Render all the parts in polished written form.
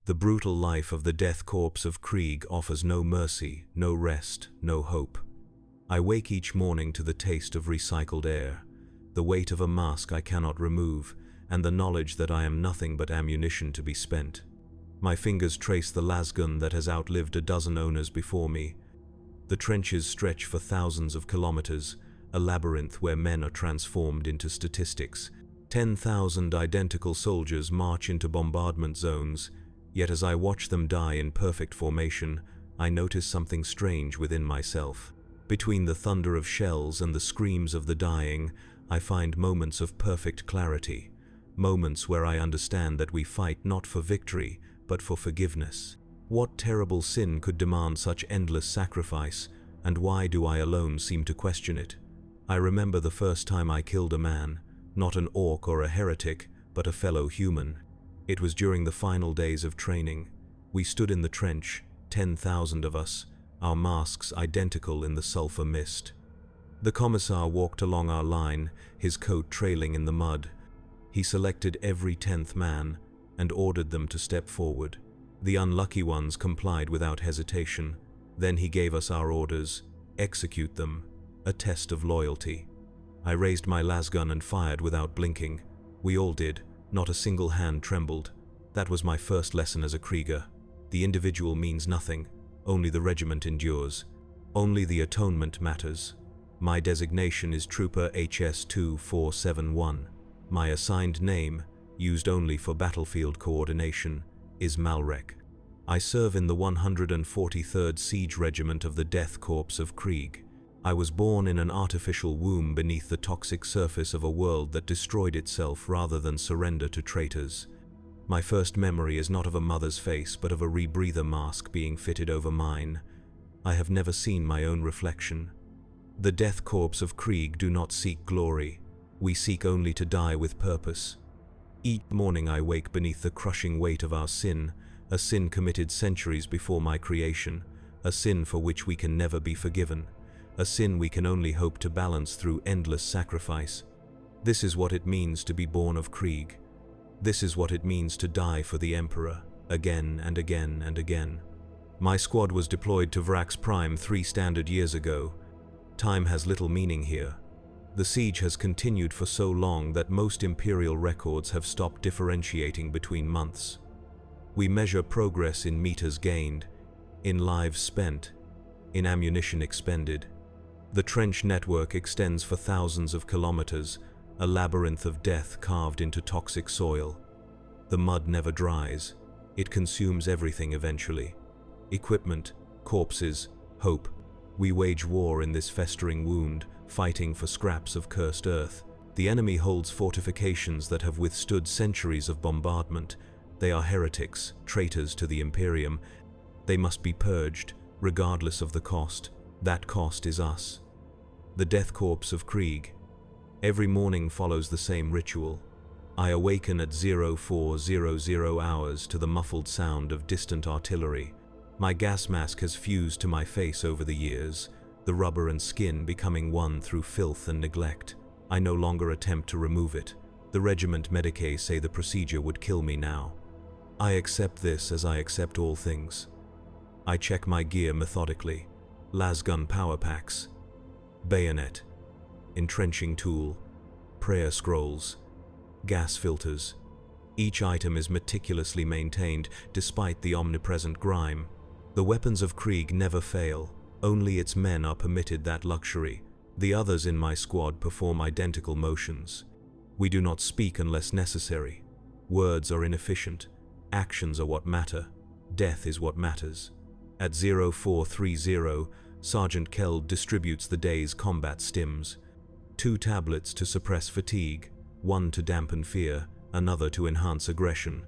The brutal life of the death corps of Krieg offers no mercy, no rest, no hope. I wake each morning to the taste of recycled air, the weight of a mask I cannot remove, and the knowledge that I am nothing but ammunition to be spent. My fingers trace the lasgun that has outlived a dozen owners before me. The trenches stretch for thousands of kilometers, a labyrinth where men are transformed into statistics. 10,000 identical soldiers march into bombardment zones, yet as I watch them die in perfect formation, I notice something strange within myself. Between the thunder of shells and the screams of the dying, I find moments of perfect clarity, moments where I understand that we fight not for victory, but for forgiveness. What terrible sin could demand such endless sacrifice, and why do I alone seem to question it? I remember the first time I killed a man, not an orc or a heretic, but a fellow human. It was during the final days of training. We stood in the trench, 10,000 of us, our masks identical in the sulfur mist. The commissar walked along our line, his coat trailing in the mud. He selected every 10th man and ordered them to step forward. The unlucky ones complied without hesitation. Then he gave us our orders: execute them, a test of loyalty. I raised my lasgun and fired without blinking. We all did. Not a single hand trembled. That was my first lesson as a Krieger. The individual means nothing. Only the regiment endures. Only the atonement matters. My designation is Trooper HS-2471. My assigned name, used only for battlefield coordination, is Malrek. I serve in the 143rd Siege Regiment of the Death Corps of Krieg. I was born in an artificial womb beneath the toxic surface of a world that destroyed itself rather than surrender to traitors. My first memory is not of a mother's face, but of a rebreather mask being fitted over mine. I have never seen my own reflection. The Death Corps of Krieg do not seek glory. We seek only to die with purpose. Each morning I wake beneath the crushing weight of our sin, a sin committed centuries before my creation, a sin for which we can never be forgiven. A sin we can only hope to balance through endless sacrifice. This is what it means to be born of Krieg. This is what it means to die for the Emperor, again and again and again. My squad was deployed to Vrax Prime 3 standard years ago. Time has little meaning here. The siege has continued for so long that most Imperial records have stopped differentiating between months. We measure progress in meters gained, in lives spent, in ammunition expended. The trench network extends for thousands of kilometers, a labyrinth of death carved into toxic soil. The mud never dries. It consumes everything eventually. Equipment, corpses, hope. We wage war in this festering wound, fighting for scraps of cursed earth. The enemy holds fortifications that have withstood centuries of bombardment. They are heretics, traitors to the Imperium. They must be purged, regardless of the cost. That cost is us. The Death Corps of Krieg. Every morning follows the same ritual. I awaken at 0400 hours to the muffled sound of distant artillery. My gas mask has fused to my face over the years, the rubber and skin becoming one through filth and neglect. I no longer attempt to remove it. The regiment medicae say the procedure would kill me now. I accept this as I accept all things. I check my gear methodically. Lasgun power packs, bayonet, entrenching tool, prayer scrolls, gas filters. Each item is meticulously maintained despite the omnipresent grime. The weapons of Krieg never fail. Only its men are permitted that luxury. The others in my squad perform identical motions. We do not speak unless necessary. Words are inefficient. Actions are what matter. Death is what matters. At 0430, Sergeant Keld distributes the day's combat stims. 2 tablets to suppress fatigue, 1 to dampen fear, another to enhance aggression.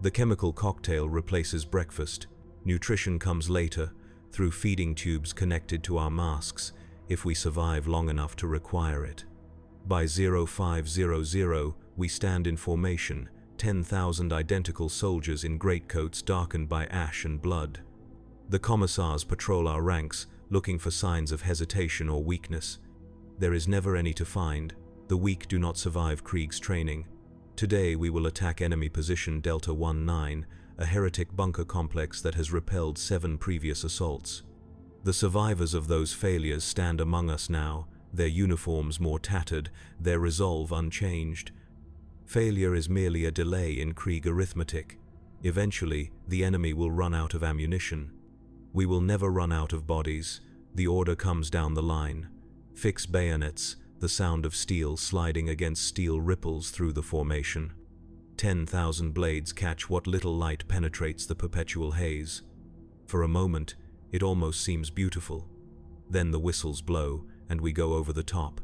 The chemical cocktail replaces breakfast. Nutrition comes later, through feeding tubes connected to our masks, if we survive long enough to require it. By 0500, we stand in formation, 10,000 identical soldiers in greatcoats darkened by ash and blood. The commissars patrol our ranks, looking for signs of hesitation or weakness. There is never any to find. The weak do not survive Krieg's training. Today we will attack enemy position Delta 19, a heretic bunker complex that has repelled 7 previous assaults. The survivors of those failures stand among us now, their uniforms more tattered, their resolve unchanged. Failure is merely a delay in Krieg arithmetic. Eventually, the enemy will run out of ammunition. We will never run out of bodies. The order comes down the line. Fix bayonets, the sound of steel sliding against steel ripples through the formation. 10,000 blades catch what little light penetrates the perpetual haze. For a moment, it almost seems beautiful. Then the whistles blow, and we go over the top.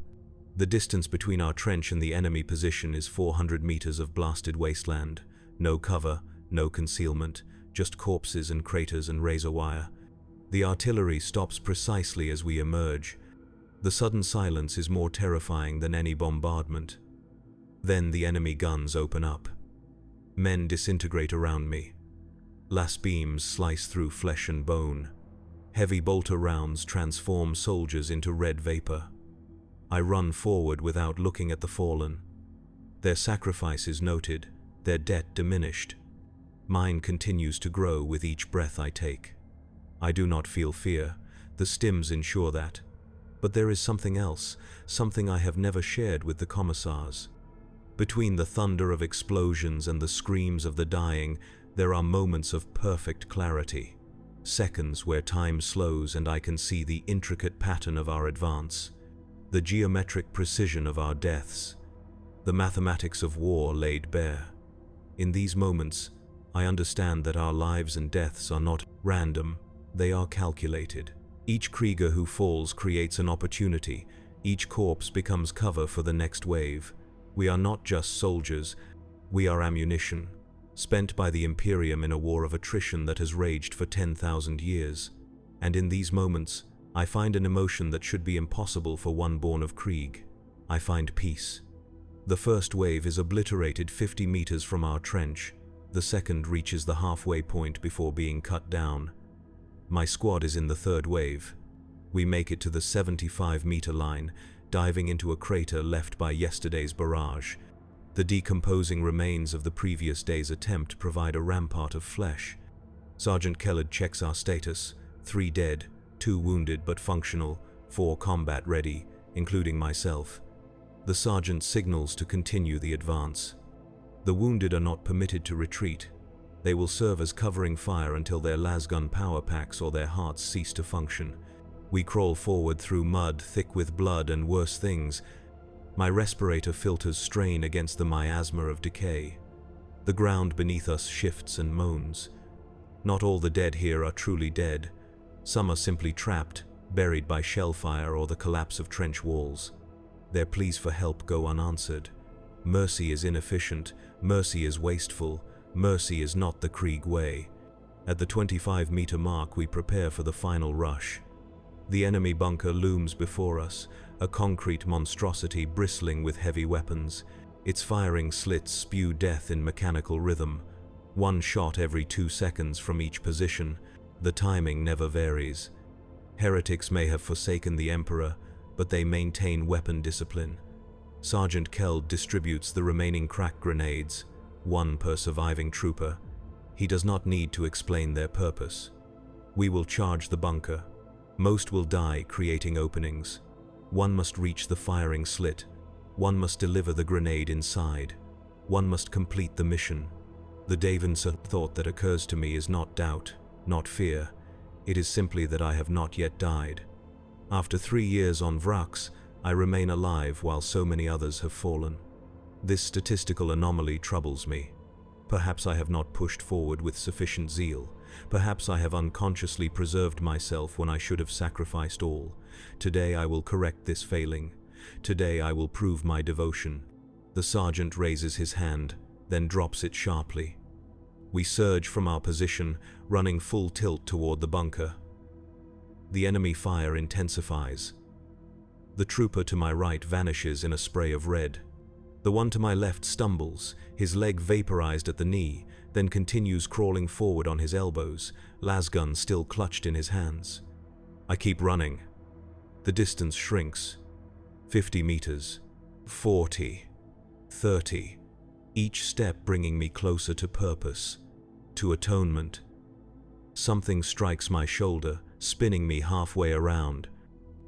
The distance between our trench and the enemy position is 400 meters of blasted wasteland. No cover, no concealment, just corpses and craters and razor wire. The artillery stops precisely as we emerge. The sudden silence is more terrifying than any bombardment. Then the enemy guns open up. Men disintegrate around me. Las beams slice through flesh and bone. Heavy bolter rounds transform soldiers into red vapor. I run forward without looking at the fallen. Their sacrifice is noted, their debt diminished. Mine continues to grow with each breath I take. I do not feel fear, the stims ensure that. But there is something else, something I have never shared with the commissars. Between the thunder of explosions and the screams of the dying, there are moments of perfect clarity. Seconds where time slows and I can see the intricate pattern of our advance, the geometric precision of our deaths, the mathematics of war laid bare. In these moments, I understand that our lives and deaths are not random, they are calculated. Each Krieger who falls creates an opportunity, each corpse becomes cover for the next wave. We are not just soldiers, we are ammunition, spent by the Imperium in a war of attrition that has raged for 10,000 years. And in these moments, I find an emotion that should be impossible for one born of Krieg. I find peace. The first wave is obliterated 50 meters from our trench. The second reaches the halfway point before being cut down. My squad is in the third wave. We make it to the 75-meter line, diving into a crater left by yesterday's barrage. The decomposing remains of the previous day's attempt provide a rampart of flesh. Sergeant Kellard checks our status: 3 dead, 2 wounded but functional, 4 combat ready, including myself. The sergeant signals to continue the advance. The wounded are not permitted to retreat. They will serve as covering fire until their lasgun power packs or their hearts cease to function. We crawl forward through mud thick with blood and worse things. My respirator filters strain against the miasma of decay. The ground beneath us shifts and moans. Not all the dead here are truly dead. Some are simply trapped, buried by shellfire or the collapse of trench walls. Their pleas for help go unanswered. Mercy is inefficient, mercy is wasteful, mercy is not the Krieg way. At the 25-meter mark, we prepare for the final rush. The enemy bunker looms before us, a concrete monstrosity bristling with heavy weapons. Its firing slits spew death in mechanical rhythm. 1 shot every 2 seconds from each position. The timing never varies. Heretics may have forsaken the Emperor, but they maintain weapon discipline. Sergeant Keld distributes the remaining crack grenades, 1 per surviving trooper. He does not need to explain their purpose. We will charge the bunker. Most will die creating openings. 1 must reach the firing slit. 1 must deliver the grenade inside. 1 must complete the mission. The Davidson thought that occurs to me is not doubt, not fear. It is simply that I have not yet died. After 3 years on wracks, I remain alive while so many others have fallen. This statistical anomaly troubles me. Perhaps I have not pushed forward with sufficient zeal. Perhaps I have unconsciously preserved myself when I should have sacrificed all. Today I will correct this failing. Today I will prove my devotion. The sergeant raises his hand, then drops it sharply. We surge from our position, running full tilt toward the bunker. The enemy fire intensifies. The trooper to my right vanishes in a spray of red. The one to my left stumbles, his leg vaporized at the knee, then continues crawling forward on his elbows, lasgun still clutched in his hands. I keep running. The distance shrinks. 50 meters. 40. 30. Each step bringing me closer to purpose. to atonement. Something strikes my shoulder, spinning me halfway around.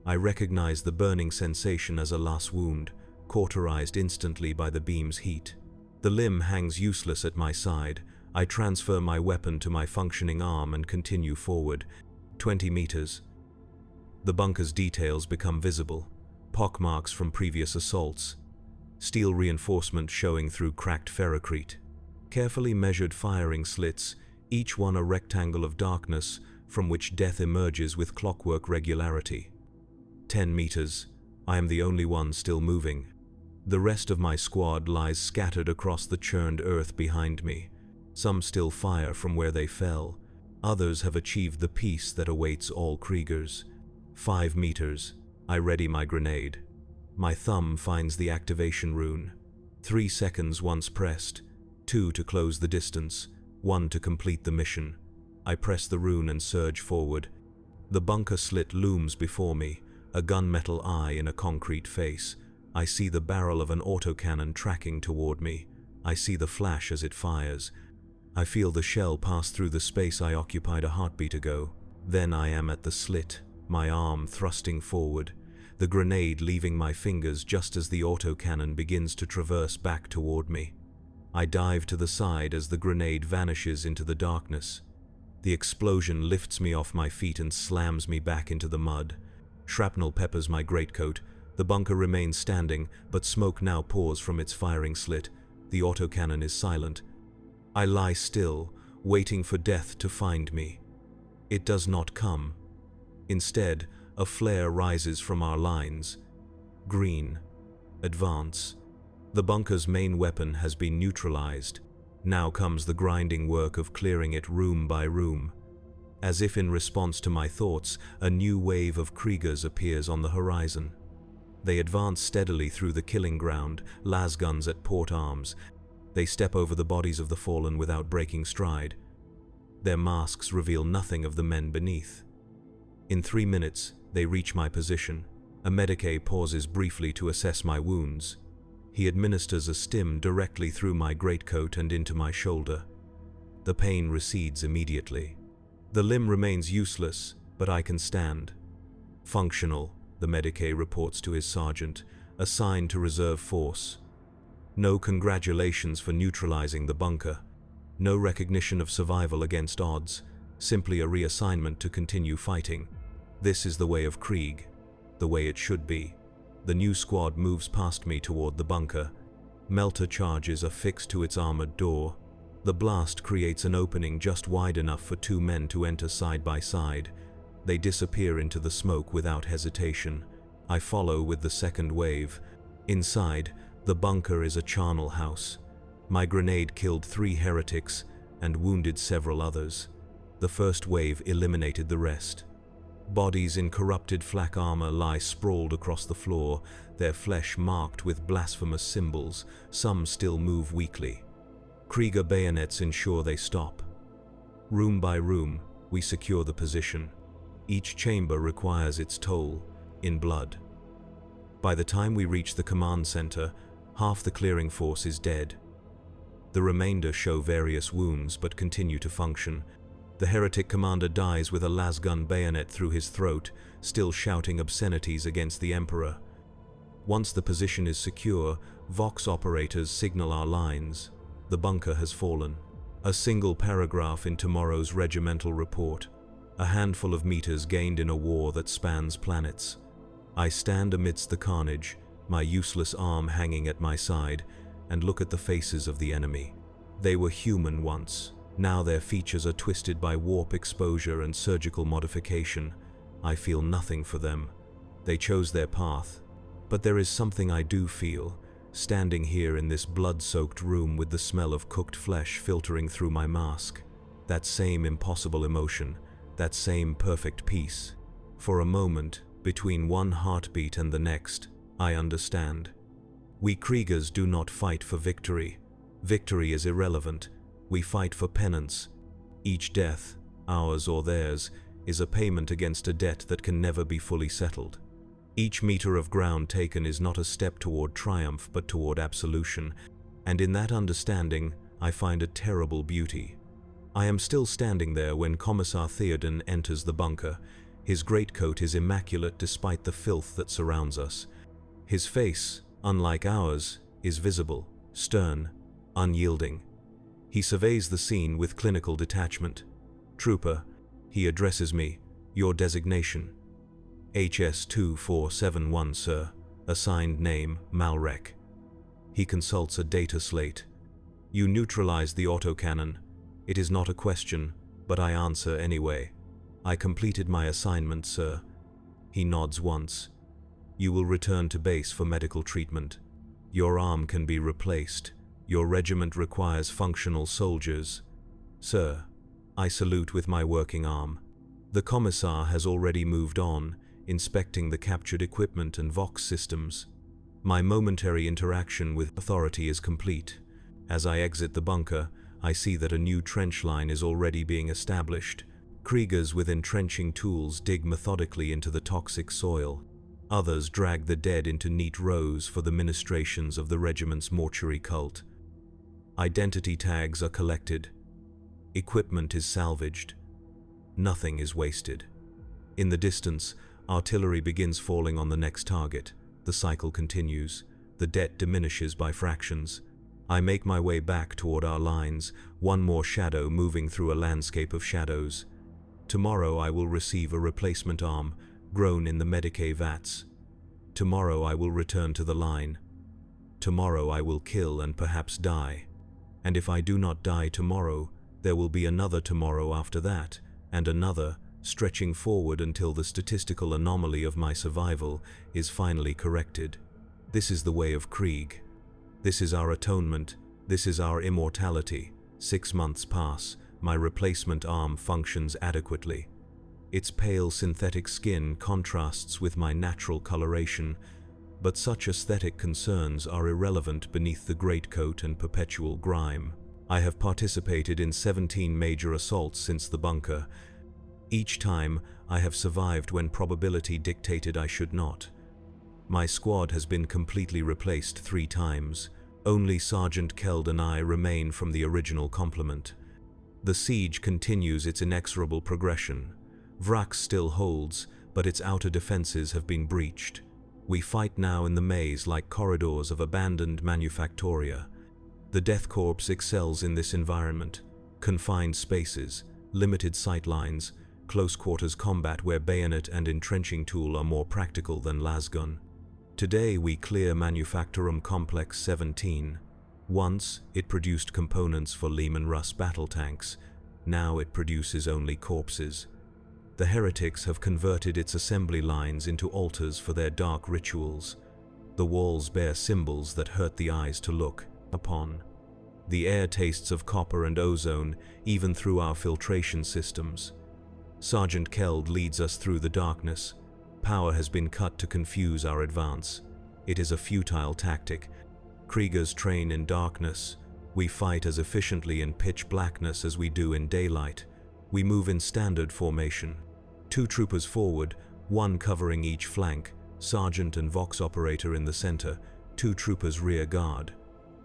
I recognize the burning sensation as a lace wound, cauterized instantly by the beam's heat. The limb hangs useless at my side. I transfer my weapon to my functioning arm and continue forward. 20 meters. The bunker's details become visible. Pockmarks from previous assaults. Steel reinforcement showing through cracked ferrocrete. Carefully measured firing slits, each one a rectangle of darkness from which death emerges with clockwork regularity. 10 meters. I am the only one still moving. The rest of my squad lies scattered across the churned earth behind me. Some still fire from where they fell. Others have achieved the peace that awaits all Kriegers. 5 meters. I ready my grenade. My thumb finds the activation rune. 3 seconds once pressed. 2 to close the distance. 1 to complete the mission. I press the rune and surge forward. The bunker slit looms before me, a gunmetal eye in a concrete face. I see the barrel of an autocannon tracking toward me. I see the flash as it fires. I feel the shell pass through the space I occupied a heartbeat ago. Then I am at the slit, my arm thrusting forward, the grenade leaving my fingers just as the autocannon begins to traverse back toward me. I dive to the side as the grenade vanishes into the darkness. The explosion lifts me off my feet and slams me back into the mud. Shrapnel peppers my greatcoat. The bunker remains standing, but smoke now pours from its firing slit. The autocannon is silent. I lie still, waiting for death to find me. It does not come. Instead, a flare rises from our lines. Green. Advance. The bunker's main weapon has been neutralized. Now comes the grinding work of clearing it room by room. As if in response to my thoughts, a new wave of Kriegers appears on the horizon. They advance steadily through the killing ground, lasguns at port arms. They step over the bodies of the fallen without breaking stride. Their masks reveal nothing of the men beneath. In 3 minutes, they reach my position. A medicae pauses briefly to assess my wounds. He administers a stim directly through my greatcoat and into my shoulder. The pain recedes immediately. The limb remains useless, but I can stand. Functional, the medicae reports to his sergeant, assigned to reserve force. No congratulations for neutralizing the bunker. No recognition of survival against odds, simply a reassignment to continue fighting. This is the way of Krieg, the way it should be. The new squad moves past me toward the bunker. Melter charges are fixed to its armored door. The blast creates an opening just wide enough for 2 men to enter side by side. They disappear into the smoke without hesitation. I follow with the second wave. Inside, the bunker is a charnel house. My grenade killed 3 heretics and wounded several others. The first wave eliminated the rest. Bodies in corrupted flak armor lie sprawled across the floor, their flesh marked with blasphemous symbols. Some still move weakly. Krieger bayonets ensure they stop. Room by room, we secure the position. Each chamber requires its toll, in blood. By the time we reach the command center, half the clearing force is dead. The remainder show various wounds but continue to function. The heretic commander dies with a lasgun bayonet through his throat, still shouting obscenities against the Emperor. Once the position is secure, Vox operators signal our lines. The bunker has fallen. A single paragraph in tomorrow's regimental report. A handful of meters gained in a war that spans planets. I stand amidst the carnage, my useless arm hanging at my side, and look at the faces of the enemy. They were human once. Now their features are twisted by warp exposure and surgical modification. I feel nothing for them. They chose their path. But there is something I do feel, standing here in this blood-soaked room with the smell of cooked flesh filtering through my mask. That same impossible emotion, that same perfect peace. For a moment, between one heartbeat and the next, I understand. We Kriegers do not fight for victory. Victory is irrelevant. We fight for penance. Each death, ours or theirs, is a payment against a debt that can never be fully settled. Each meter of ground taken is not a step toward triumph but toward absolution, and in that understanding I find a terrible beauty. I am still standing there when Commissar Theoden enters the bunker. His greatcoat is immaculate despite the filth that surrounds us. His face, unlike ours, is visible, stern, unyielding. He surveys the scene with clinical detachment. "Trooper," he addresses me, "your designation?" "HS-2471, sir. Assigned name, Malrek." He consults a data slate. "You neutralized the autocannon. It is not a question, but I answer anyway. I completed my assignment, sir." He nods once. "You will return to base for medical treatment. Your arm can be replaced. Your regiment requires functional soldiers." "Sir." I salute with my working arm. The Commissar has already moved on, inspecting the captured equipment and Vox systems. My momentary interaction with authority is complete. As I exit the bunker, I see that a new trench line is already being established. Kriegers with entrenching tools dig methodically into the toxic soil. Others drag the dead into neat rows for the ministrations of the regiment's mortuary cult. Identity tags are collected. Equipment is salvaged. Nothing is wasted. In the distance, artillery begins falling on the next target. The cycle continues. The debt diminishes by fractions. I make my way back toward our lines, one more shadow moving through a landscape of shadows. Tomorrow I will receive a replacement arm, grown in the Medicae vats. Tomorrow I will return to the line. Tomorrow I will kill and perhaps die. And if I do not die tomorrow, there will be another tomorrow after that, and another, stretching forward until the statistical anomaly of my survival is finally corrected. This is the way of Krieg. This is our atonement. This is our immortality. 6 months pass. My replacement arm functions adequately. Its pale synthetic skin contrasts with my natural coloration, but such aesthetic concerns are irrelevant beneath the greatcoat and perpetual grime. I have participated in 17 major assaults since the bunker. Each time, I have survived when probability dictated I should not. My squad has been completely replaced 3 times. Only Sergeant Keld and I remain from the original complement. The siege continues its inexorable progression. Vrax still holds, but its outer defenses have been breached. We fight now in the maze like corridors of abandoned manufactoria. The Death Corps excels in this environment. Confined spaces, limited sightlines, close-quarters combat where bayonet and entrenching tool are more practical than lasgun. Today we clear Manufactorum Complex 17. Once, it produced components for Lehman Russ battle tanks. Now it produces only corpses. The heretics have converted its assembly lines into altars for their dark rituals. The walls bear symbols that hurt the eyes to look upon. The air tastes of copper and ozone, even through our filtration systems. Sergeant Keld leads us through the darkness. Power has been cut to confuse our advance. It is a futile tactic. Kriegers train in darkness. We fight as efficiently in pitch blackness as we do in daylight. We move in standard formation. 2 troopers forward, 1 covering each flank, sergeant and Vox operator in the center, 2 troopers rear guard.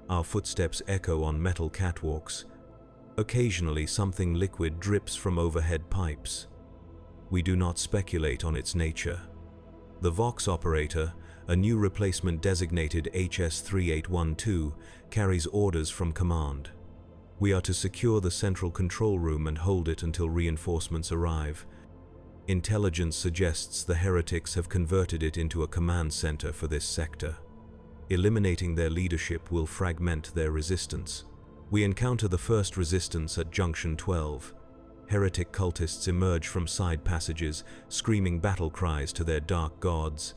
Our footsteps echo on metal catwalks. Occasionally something liquid drips from overhead pipes. We do not speculate on its nature. The Vox operator, a new replacement designated HS-3812, carries orders from command. We are to secure the central control room and hold it until reinforcements arrive. Intelligence suggests the heretics have converted it into a command center for this sector. Eliminating their leadership will fragment their resistance. We encounter the first resistance at Junction 12. Heretic cultists emerge from side passages, screaming battle cries to their dark gods.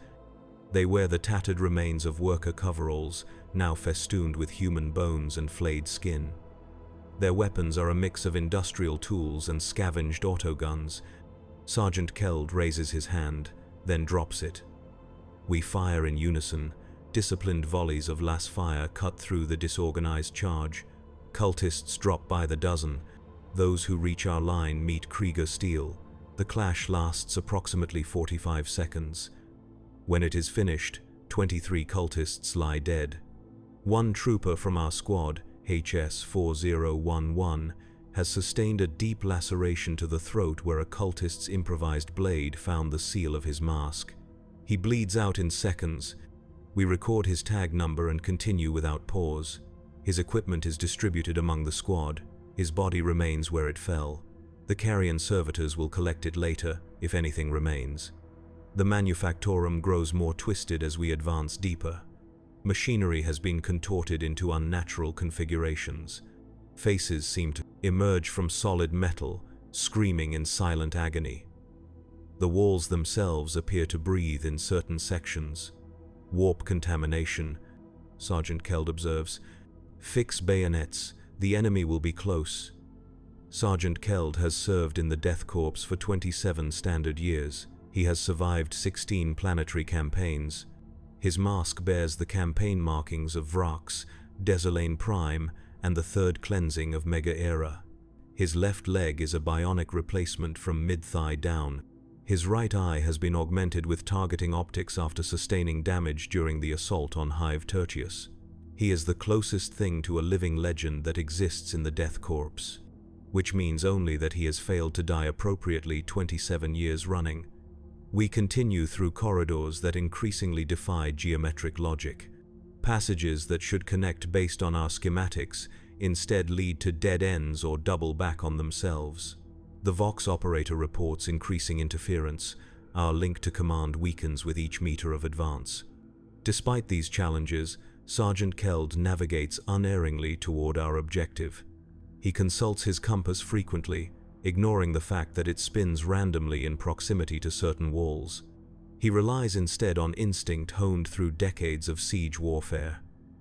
They wear the tattered remains of worker coveralls, now festooned with human bones and flayed skin. Their weapons are a mix of industrial tools and scavenged autoguns. Sergeant Keld raises his hand, then drops it. We fire in unison. Disciplined volleys of las fire cut through the disorganized charge. Cultists drop by the dozen. Those who reach our line meet Krieger steel. The clash lasts approximately 45 seconds. When it is finished, 23 cultists lie dead. 1 trooper from our squad, HS-4011, has sustained a deep laceration to the throat where a cultist's improvised blade found the seal of his mask. He bleeds out in seconds. We record his tag number and continue without pause. His equipment is distributed among the squad. His body remains where it fell. The carrion servitors will collect it later, if anything remains. The manufactorum grows more twisted as we advance deeper. Machinery has been contorted into unnatural configurations. Faces seem to emerge from solid metal, screaming in silent agony. The walls themselves appear to breathe in certain sections. Warp contamination, Sergeant Keld observes. Fix bayonets, the enemy will be close. Sergeant Keld has served in the Death Corps for 27 standard years. He has survived 16 planetary campaigns. His mask bears the campaign markings of Vrax, Desolane Prime, and the third cleansing of Mega Era. His left leg is a bionic replacement from mid-thigh down. His right eye has been augmented with targeting optics after sustaining damage during the assault on Hive Tertius. He is the closest thing to a living legend that exists in the Death Corps, which means only that he has failed to die appropriately 27 years running. We continue through corridors that increasingly defy geometric logic. Passages that should connect based on our schematics instead lead to dead ends or double back on themselves. The Vox operator reports increasing interference. Our link to command weakens with each meter of advance. Despite these challenges, Sergeant Keld navigates unerringly toward our objective. He consults his compass frequently, ignoring the fact that it spins randomly in proximity to certain walls. He relies instead on instinct honed through decades of siege warfare.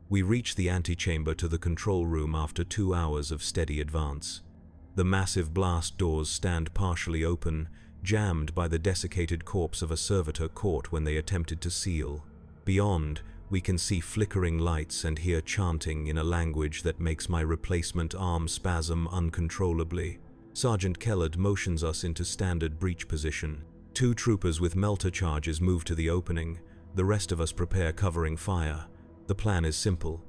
We reach the antechamber to the control room after 2 hours of steady advance. The massive blast doors stand partially open, jammed by the desiccated corpse of a servitor caught when they attempted to seal. Beyond, we can see flickering lights and hear chanting in a language that makes my replacement arm spasm uncontrollably. Sergeant Kellard motions us into standard breach position. 2 troopers with melter charges move to the opening. The rest of us prepare covering fire. The plan is simple.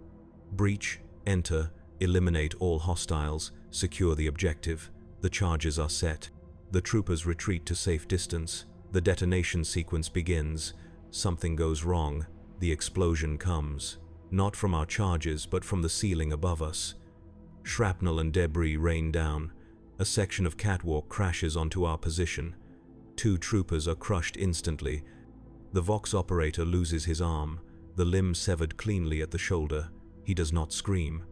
Breach, enter, eliminate all hostiles, secure the objective. The charges are set. The troopers retreat to safe distance. The detonation sequence begins. Something goes wrong. The explosion comes. Not from our charges, but from the ceiling above us. Shrapnel and debris rain down. A section of catwalk crashes onto our position. 2 troopers are crushed instantly. The Vox operator loses his arm, the limb severed cleanly at the shoulder. He does not scream.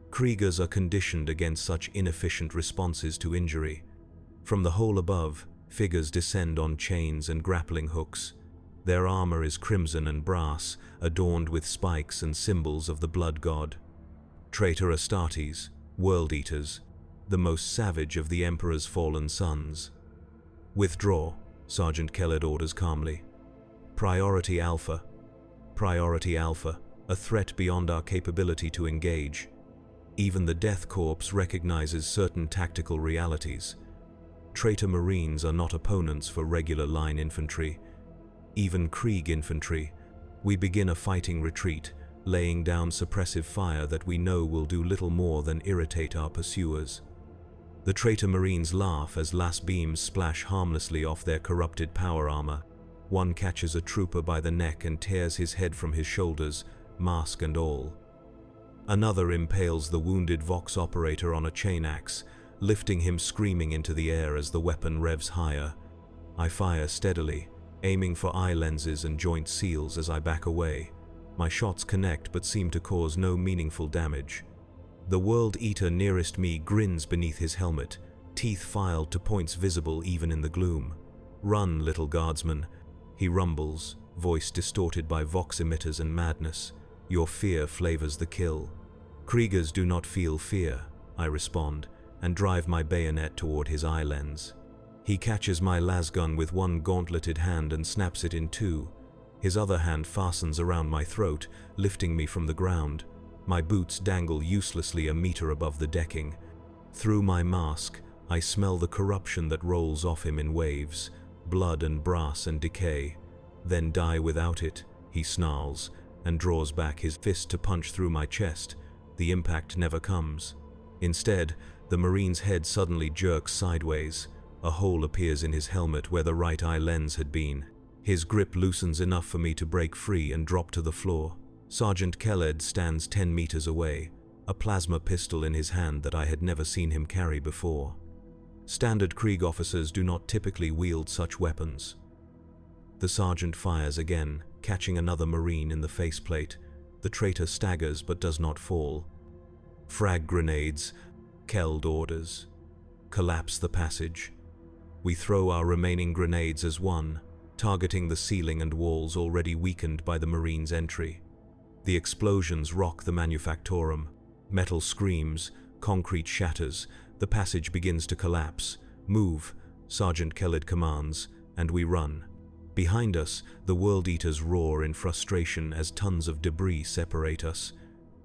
Kriegers are conditioned against such inefficient responses to injury. From the hole above, figures descend on chains and grappling hooks. Their armor is crimson and brass, adorned with spikes and symbols of the blood god. Traitor Astartes, world eaters, the most savage of the Emperor's fallen sons. Withdraw, Sergeant Kellard orders calmly. Priority Alpha. Priority Alpha, a threat beyond our capability to engage. Even the Death Corps recognizes certain tactical realities. Traitor Marines are not opponents for regular line infantry. Even Krieg infantry. We begin a fighting retreat, laying down suppressive fire that we know will do little more than irritate our pursuers. The traitor Marines laugh as last beams splash harmlessly off their corrupted power armor. One catches a trooper by the neck and tears his head from his shoulders, mask and all. Another impales the wounded Vox operator on a chain axe, lifting him screaming into the air as the weapon revs higher. I fire steadily, aiming for eye lenses and joint seals as I back away. My shots connect but seem to cause no meaningful damage. The World Eater nearest me grins beneath his helmet, teeth filed to points visible even in the gloom. Run, little guardsman, he rumbles, voice distorted by Vox emitters and madness. Your fear flavors the kill. Kriegers do not feel fear, I respond, and drive my bayonet toward his eye lens. He catches my lasgun with one gauntleted hand and snaps it in 2. His other hand fastens around my throat, lifting me from the ground. My boots dangle uselessly a meter above the decking. Through my mask, I smell the corruption that rolls off him in waves, blood and brass and decay. Then die without it, he snarls, and draws back his fist to punch through my chest. The impact never comes. Instead, The Marine's head suddenly jerks sideways. A hole appears in his helmet where the right eye lens had been. His grip loosens enough for me to break free and drop to the floor. Sergeant Khaled stands 10 meters away, a plasma pistol in his hand that I had never seen him carry before. Standard Krieg officers do not typically wield such weapons. The sergeant fires again, catching another Marine in the faceplate. The traitor staggers but does not fall. Frag grenades, Keld orders. Collapse the passage. We throw our remaining grenades as one, targeting the ceiling and walls already weakened by the Marine's entry. The explosions rock the manufactorum. Metal screams, concrete shatters, the passage begins to collapse. Move, Sergeant Khaled commands, and we run. Behind us, the World Eaters roar in frustration as tons of debris separate us.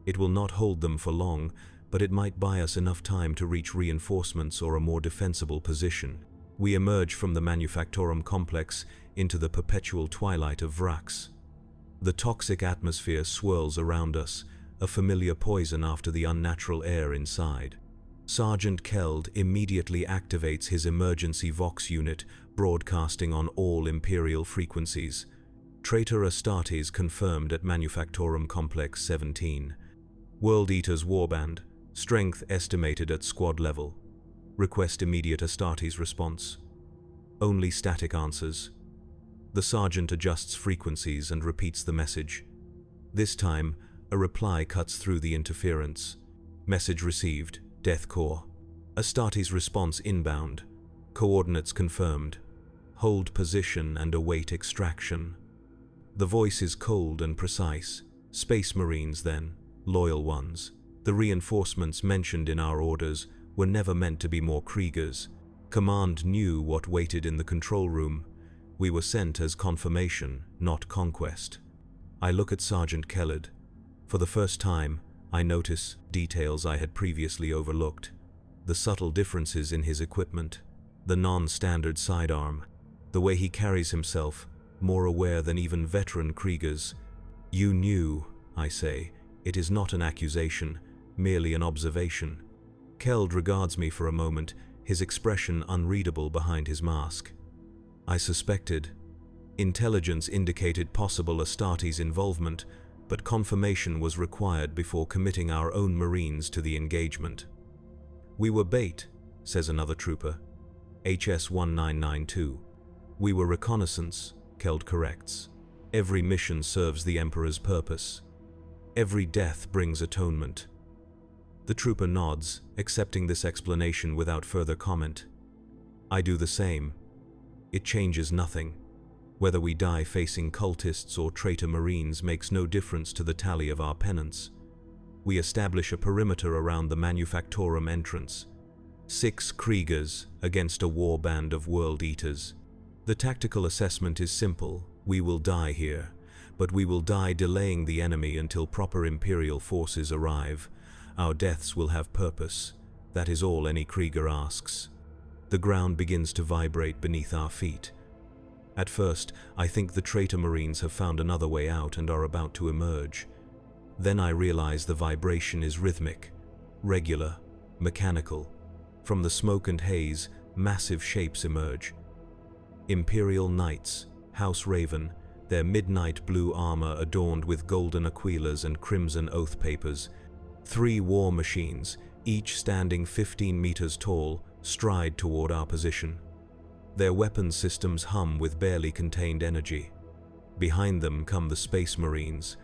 It will not hold them for long, but it might buy us enough time to reach reinforcements or a more defensible position. We emerge from the manufactorum complex into the perpetual twilight of Vrax. The toxic atmosphere swirls around us, a familiar poison after the unnatural air inside. Sergeant Keld immediately activates his emergency Vox unit, broadcasting on all Imperial frequencies. Traitor Astartes confirmed at Manufactorum Complex 17. World Eaters Warband, strength estimated at squad level. Request immediate Astartes response. Only static answers. The sergeant adjusts frequencies and repeats the message. This time, a reply cuts through the interference. Message received, Death Corps. Astartes response inbound. Coordinates confirmed. Hold position and await extraction. The voice is cold and precise. Space Marines then, loyal ones. The reinforcements mentioned in our orders were never meant to be more Kriegers. Command knew what waited in the control room. We were sent as confirmation, not conquest. I look at Sergeant Khaled. For the first time, I notice details I had previously overlooked. The subtle differences in his equipment, the non-standard sidearm, the way he carries himself, more aware than even veteran Kriegers. You knew, I say. It is not an accusation, merely an observation. Keld regards me for a moment, his expression unreadable behind his mask. I suspected. Intelligence indicated possible Astartes involvement, but confirmation was required before committing our own Marines to the engagement. We were bait, says another trooper. HS-1992. We were reconnaissance, Keld corrects. Every mission serves the Emperor's purpose. Every death brings atonement. The trooper nods, accepting this explanation without further comment. I do the same. It changes nothing. Whether we die facing cultists or traitor Marines makes no difference to the tally of our penance. We establish a perimeter around the Manufactorum entrance. 6 Kriegers against a war band of World Eaters. The tactical assessment is simple. We will die here, but we will die delaying the enemy until proper Imperial forces arrive. Our deaths will have purpose. That is all any Krieger asks. The ground begins to vibrate beneath our feet. At first, I think the traitor Marines have found another way out and are about to emerge. Then I realize the vibration is rhythmic, regular, mechanical. From the smoke and haze, massive shapes emerge. Imperial Knights, House Raven, their midnight blue armor adorned with golden aquilers and crimson oath papers. 3 war machines, each standing 15 meters tall, stride toward our position. Their weapons systems hum with barely contained energy. Behind them come the Space Marines.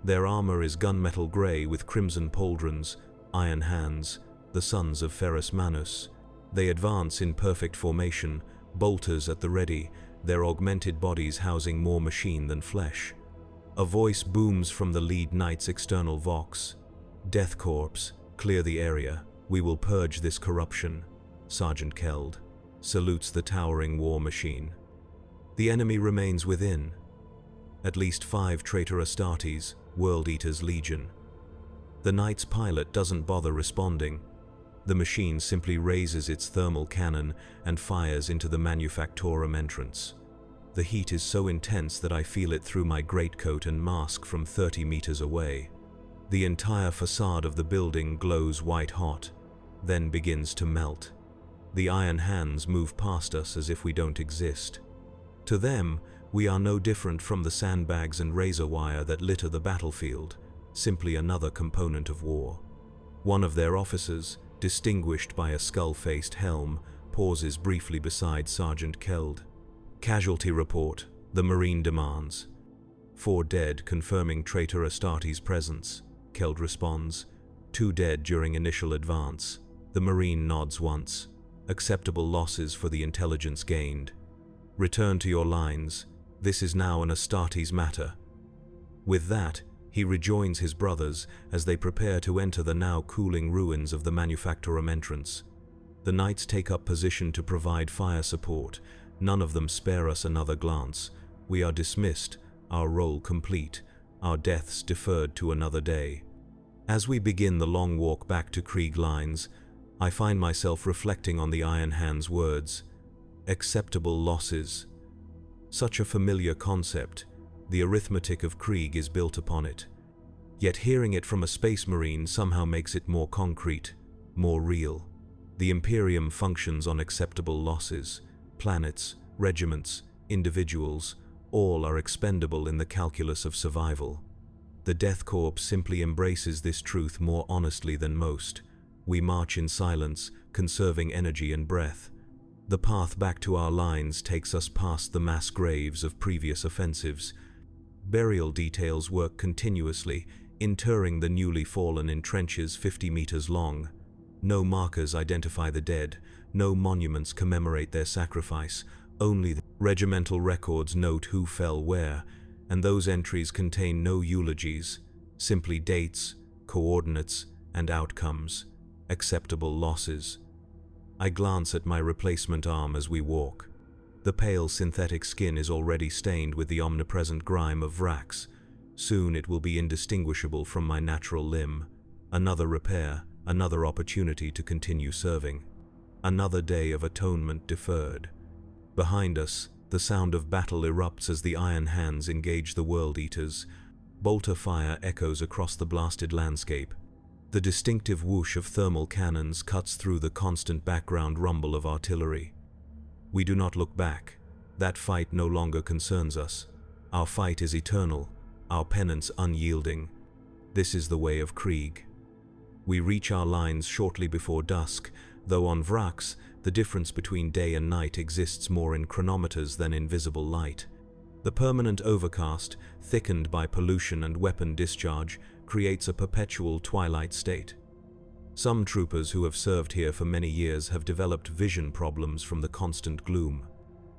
Their armor is gunmetal gray with crimson pauldrons, iron hands, the sons of Ferrus Manus. They advance in perfect formation, bolters at the ready, their augmented bodies housing more machine than flesh. A voice booms from the lead knight's external vox. Death Corps, clear the area. We will purge this corruption. Sergeant Keld salutes the towering war machine. The enemy remains within. At least 5 traitor Astartes, World Eaters Legion. The knight's pilot doesn't bother responding. The machine simply raises its thermal cannon and fires into the Manufactorum entrance. The heat is so intense that I feel it through my greatcoat and mask from 30 meters away. The entire facade of the building glows white hot. then begins to melt. The iron hands move past us as if we don't exist. To them, we are no different from the sandbags and razor wire that litter the battlefield, simply another component of war. One of their officers, distinguished by a skull-faced helm, pauses briefly beside Sergeant Keld. "Casualty report," the Marine demands. "4 dead, confirming traitor Astartes' presence," Keld responds. "2 dead during initial advance." The Marine nods once. "Acceptable losses for the intelligence gained. Return to your lines. This is now an Astartes matter." With that, he rejoins his brothers as they prepare to enter the now cooling ruins of the Manufactorum entrance. The knights take up position to provide fire support. None of them spare us another glance. We are dismissed, our role complete, our deaths deferred to another day. As we begin the long walk back to Krieg lines, I find myself reflecting on the Iron Hand's words. Acceptable losses. Such a familiar concept. The arithmetic of Krieg is built upon it. Yet hearing it from a space marine somehow makes it more concrete, more real. The Imperium functions on acceptable losses. Planets, regiments, individuals, all are expendable in the calculus of survival. The Death Corps simply embraces this truth more honestly than most. We march in silence, conserving energy and breath. The path back to our lines takes us past the mass graves of previous offensives. Burial details work continuously, interring the newly fallen in trenches 50 meters long. No markers identify the dead, no monuments commemorate their sacrifice, only the regimental records note who fell where, and those entries contain no eulogies, simply dates, coordinates, and outcomes, acceptable losses. I glance at my replacement arm as we walk. The pale synthetic skin is already stained with the omnipresent grime of Vrax. Soon it will be indistinguishable from my natural limb. Another repair, another opportunity to continue serving. Another day of atonement deferred. Behind us, the sound of battle erupts as the Iron Hands engage the World Eaters. Bolter fire echoes across the blasted landscape. The distinctive whoosh of thermal cannons cuts through the constant background rumble of artillery. We do not look back. That fight no longer concerns us. Our fight is eternal, our penance unyielding. This is the way of Krieg. We reach our lines shortly before dusk, though on Vrax, the difference between day and night exists more in chronometers than in visible light. The permanent overcast, thickened by pollution and weapon discharge, creates a perpetual twilight state. Some troopers who have served here for many years have developed vision problems from the constant gloom.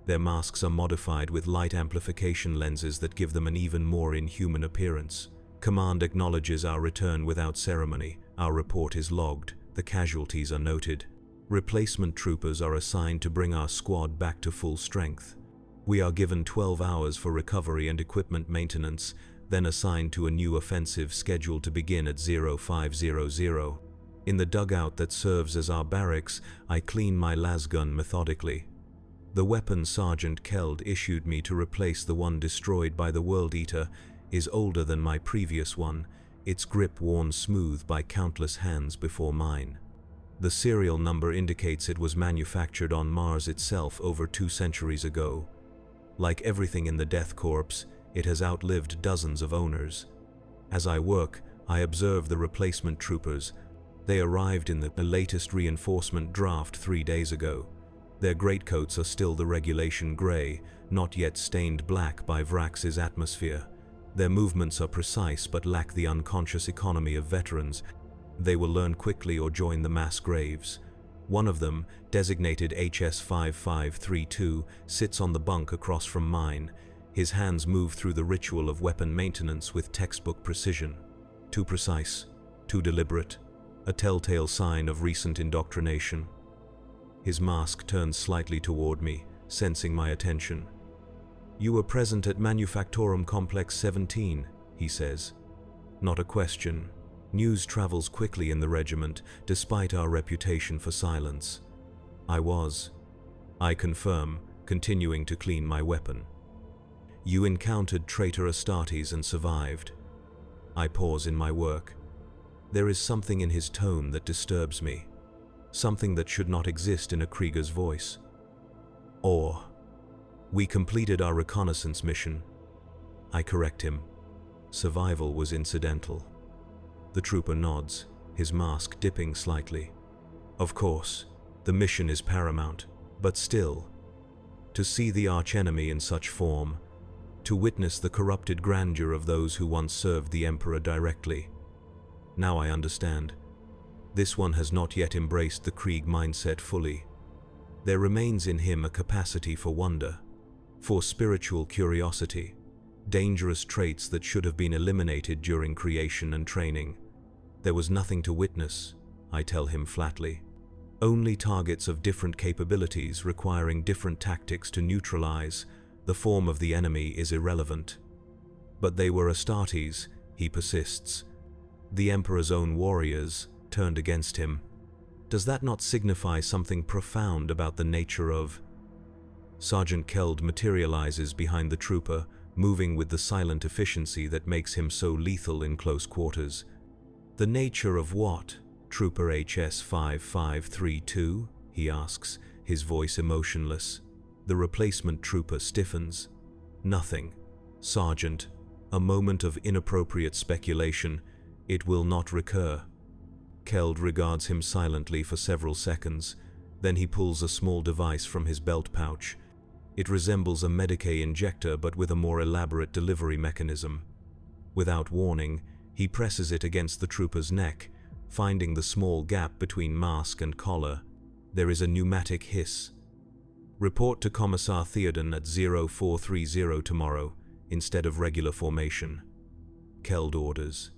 Their masks are modified with light amplification lenses that give them an even more inhuman appearance. Command acknowledges our return without ceremony. Our report is logged. The casualties are noted. Replacement troopers are assigned to bring our squad back to full strength. We are given 12 hours for recovery and equipment maintenance, then assigned to a new offensive scheduled to begin at 0500. In the dugout that serves as our barracks, I clean my lasgun methodically. The weapon Sergeant Keld issued me to replace the one destroyed by the World Eater is older than my previous one, its grip worn smooth by countless hands before mine. The serial number indicates it was manufactured on Mars itself over 2 centuries ago. Like everything in the Death Corps, it has outlived dozens of owners. As I work, I observe the replacement troopers. They arrived in the latest reinforcement draft 3 days ago. Their greatcoats are still the regulation gray, not yet stained black by Vrax's atmosphere. Their movements are precise but lack the unconscious economy of veterans. They will learn quickly or join the mass graves. One of them, designated HS-5532, sits on the bunk across from mine. His hands move through the ritual of weapon maintenance with textbook precision. Too precise, too deliberate, a telltale sign of recent indoctrination. His mask turns slightly toward me, sensing my attention. "You were present at Manufactorum Complex 17, he says. Not a question. News travels quickly in the regiment, despite our reputation for silence. I was. I confirm, continuing to clean my weapon. You encountered traitor Astartes and survived. I pause in my work. There is something in his tone that disturbs me. something that should not exist in a Krieger's voice. Or, we completed our reconnaissance mission. I correct him. Survival was incidental. The trooper nods, his mask dipping slightly. Of course, the mission is paramount, but still, to see the archenemy in such form, to witness the corrupted grandeur of those who once served the Emperor directly. Now I understand. This one has not yet embraced the Krieg mindset fully. There remains in him a capacity for wonder, for spiritual curiosity, dangerous traits that should have been eliminated during creation and training. There was nothing to witness, I tell him flatly. Only targets of different capabilities requiring different tactics to neutralize. The form of the enemy is irrelevant. But they were Astartes, he persists. The Emperor's own warriors turned against him. Does that not signify something profound about the nature of... Sergeant Keld materializes behind the trooper, moving with the silent efficiency that makes him so lethal in close quarters. The nature of what, Trooper HS-5532? He asks, his voice emotionless. The replacement trooper stiffens. Nothing. Sergeant, a moment of inappropriate speculation. It will not recur. Keld regards him silently for several seconds. Then he pulls a small device from his belt pouch. It resembles a Medicae injector but with a more elaborate delivery mechanism. Without warning, he presses it against the trooper's neck, finding the small gap between mask and collar. There is a pneumatic hiss. Report to Commissar Theoden at 0430 tomorrow, instead of regular formation. Keld orders.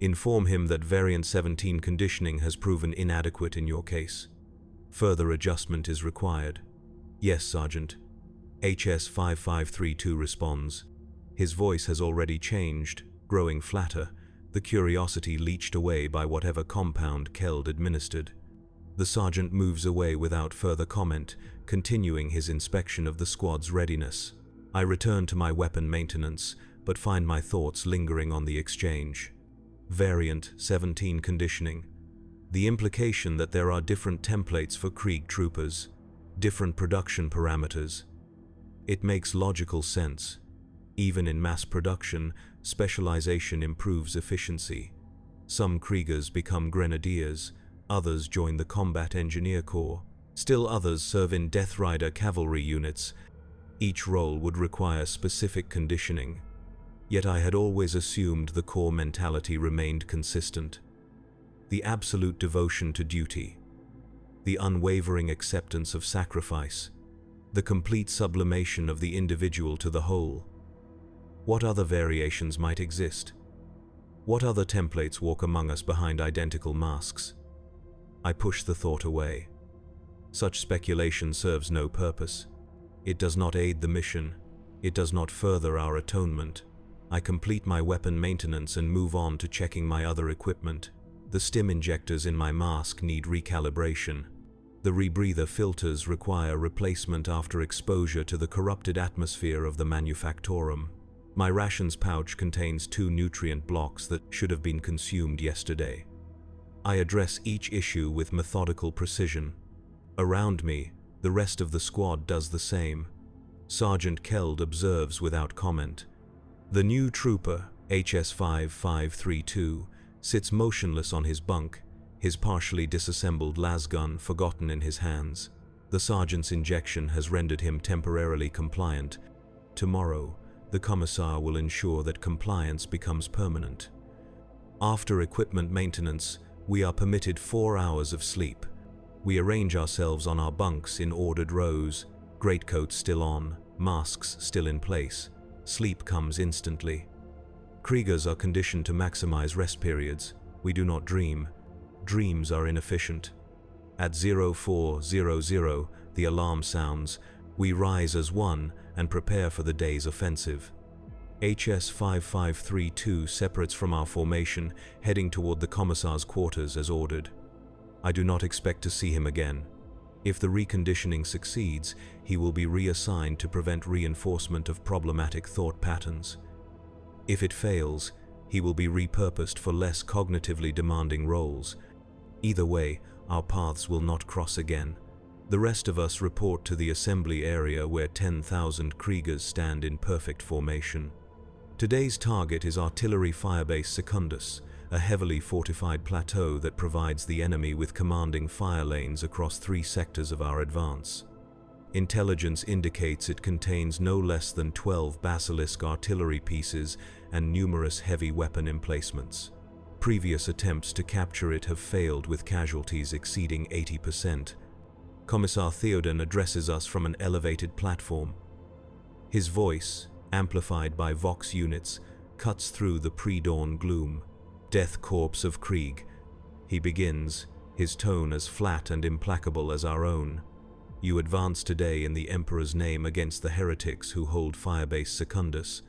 Inform him that Variant 17 conditioning has proven inadequate in your case. Further adjustment is required. Yes, Sergeant. HS-5532 responds. His voice has already changed, growing flatter, the curiosity leached away by whatever compound Keld administered. The sergeant moves away without further comment, continuing his inspection of the squad's readiness. I return to my weapon maintenance, but find my thoughts lingering on the exchange. Variant 17 conditioning. The implication that there are different templates for Krieg troopers, different production parameters. It makes logical sense. Even in mass production, specialization improves efficiency. Some Kriegers become grenadiers, others join the Combat Engineer Corps. Still others serve in Death Rider cavalry units. Each role would require specific conditioning. Yet I had always assumed the core mentality remained consistent. The absolute devotion to duty, the unwavering acceptance of sacrifice, the complete sublimation of the individual to the whole. What other variations might exist? What other templates walk among us behind identical masks? I push the thought away. Such speculation serves no purpose. It does not aid the mission. It does not further our atonement. I complete my weapon maintenance and move on to checking my other equipment. The stim injectors in my mask need recalibration. The rebreather filters require replacement after exposure to the corrupted atmosphere of the manufactorum. My rations pouch contains 2 nutrient blocks that should have been consumed yesterday. I address each issue with methodical precision. Around me, the rest of the squad does the same. Sergeant Keld observes without comment. The new trooper, HS-5532, sits motionless on his bunk, his partially disassembled lasgun forgotten in his hands. The sergeant's injection has rendered him temporarily compliant. Tomorrow, the commissar will ensure that compliance becomes permanent. After equipment maintenance, we are permitted 4 hours of sleep. We arrange ourselves on our bunks in ordered rows, greatcoats still on, masks still in place. Sleep comes instantly. Kriegers are conditioned to maximize rest periods. We do not dream. Dreams are inefficient. At 0400, the alarm sounds. We rise as one and prepare for the day's offensive. HS-5532 separates from our formation, heading toward the commissar's quarters as ordered. I do not expect to see him again. If the reconditioning succeeds, he will be reassigned to prevent reinforcement of problematic thought patterns. If it fails, he will be repurposed for less cognitively demanding roles. Either way, our paths will not cross again. The rest of us report to the assembly area where 10,000 Kriegers stand in perfect formation. Today's target is Artillery Firebase Secundus, a heavily fortified plateau that provides the enemy with commanding fire lanes across 3 sectors of our advance. Intelligence indicates it contains no less than 12 Basilisk artillery pieces and numerous heavy weapon emplacements. Previous attempts to capture it have failed with casualties exceeding 80%. Commissar Theoden addresses us from an elevated platform. His voice, amplified by Vox units, cuts through the pre-dawn gloom. "Death Corps of Krieg," he begins, his tone as flat and implacable as our own. "You advance today in the Emperor's name against the heretics who hold Firebase Secundus.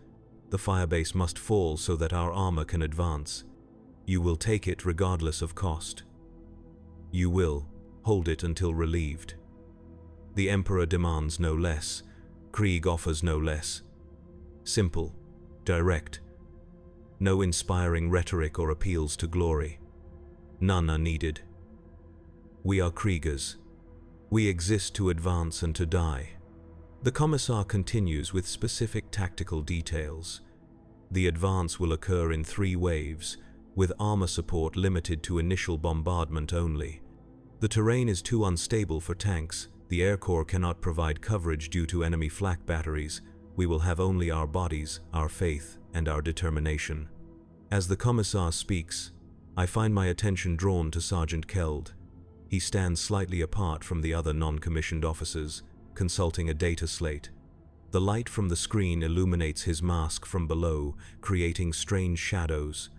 The firebase must fall so that our armor can advance. You will take it regardless of cost. You will hold it until relieved. The Emperor demands no less. Krieg offers no less. Simple, direct. No inspiring rhetoric or appeals to glory. None are needed. We are Kriegers. We exist to advance and to die." The Commissar continues with specific tactical details. The advance will occur in 3 waves, with armor support limited to initial bombardment only. The terrain is too unstable for tanks. The Air Corps cannot provide coverage due to enemy flak batteries. We will have only our bodies, our faith, and our determination. As the Commissar speaks, I find my attention drawn to Sergeant Keld. He stands slightly apart from the other non-commissioned officers, consulting a data slate. The light from the screen illuminates his mask from below, creating strange shadows.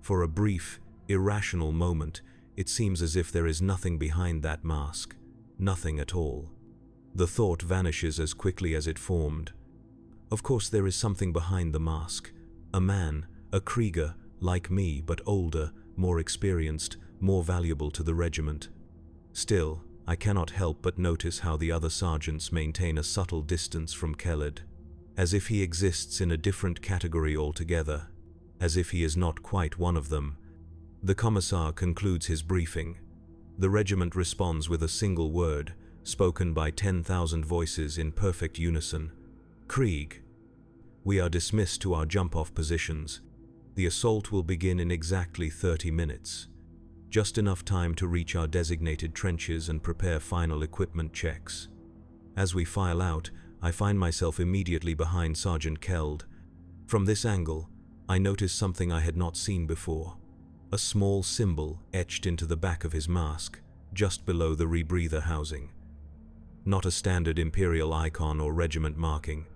For a brief, irrational moment, it seems as if there is nothing behind that mask, nothing at all. The thought vanishes as quickly as it formed. Of course there is something behind the mask. A man, a Krieger, like me, but older, more experienced, more valuable to the regiment. Still, I cannot help but notice how the other sergeants maintain a subtle distance from Khaled, as if he exists in a different category altogether, as if he is not quite one of them. The Commissar concludes his briefing. The regiment responds with a single word, spoken by 10,000 voices in perfect unison. "Krieg." We are dismissed to our jump-off positions. The assault will begin in exactly 30 minutes. Just enough time to reach our designated trenches and prepare final equipment checks. As we file out, I find myself immediately behind Sergeant Keld. From this angle, I notice something I had not seen before. A small symbol etched into the back of his mask, just below the rebreather housing. Not a standard Imperial icon or regiment marking.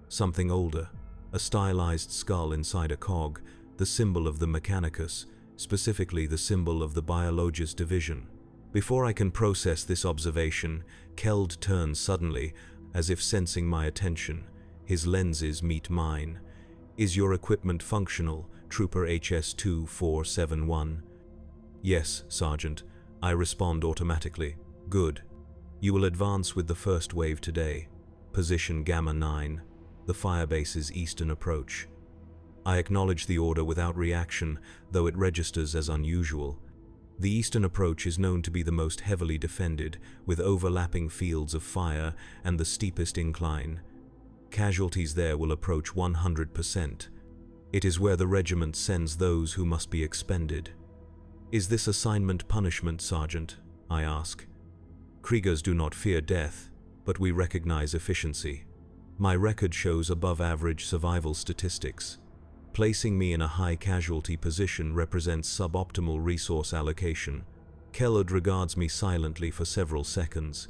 Something older, a stylized skull inside a cog, the symbol of the Mechanicus, specifically the symbol of the Biologus Division. Before I can process this observation, Keld turns suddenly, as if sensing my attention. His lenses meet mine. "Is your equipment functional, Trooper HS-2471? "Yes, Sergeant," I respond automatically. "Good. You will advance with the first wave today. Position Gamma 9, the firebase's eastern approach." I acknowledge the order without reaction, though it registers as unusual. The eastern approach is known to be the most heavily defended, with overlapping fields of fire and the steepest incline. Casualties there will approach 100%. It is where the regiment sends those who must be expended. "Is this assignment punishment, Sergeant?" I ask. Kriegers do not fear death, but we recognize efficiency. My record shows above-average survival statistics. Placing me in a high-casualty position represents suboptimal resource allocation. Keld regards me silently for several seconds.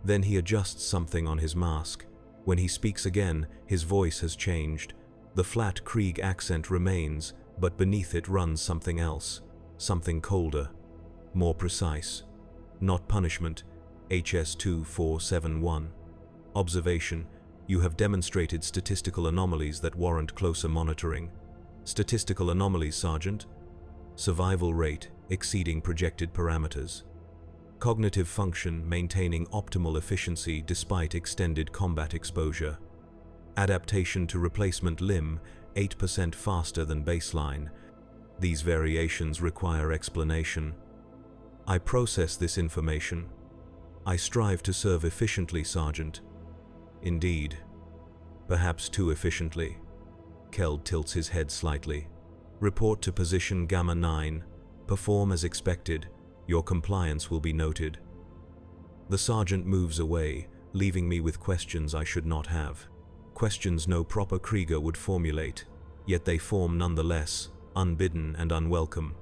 Then he adjusts something on his mask. When he speaks again, his voice has changed. The flat Krieg accent remains, but beneath it runs something else, something colder, more precise. "Not punishment, HS-2471. Observation: you have demonstrated statistical anomalies that warrant closer monitoring." "Statistical anomalies, Sergeant?" "Survival rate exceeding projected parameters. Cognitive function maintaining optimal efficiency despite extended combat exposure. Adaptation to replacement limb 8% faster than baseline. These variations require explanation." I process this information. I strive to serve efficiently, Sergeant. Indeed. Perhaps too efficiently. Keld tilts his head slightly. Report to position Gamma 9. Perform as expected. Your compliance will be noted. The sergeant moves away, leaving me with questions I should not have. Questions no proper Krieger would formulate, yet they form nonetheless, unbidden and unwelcome.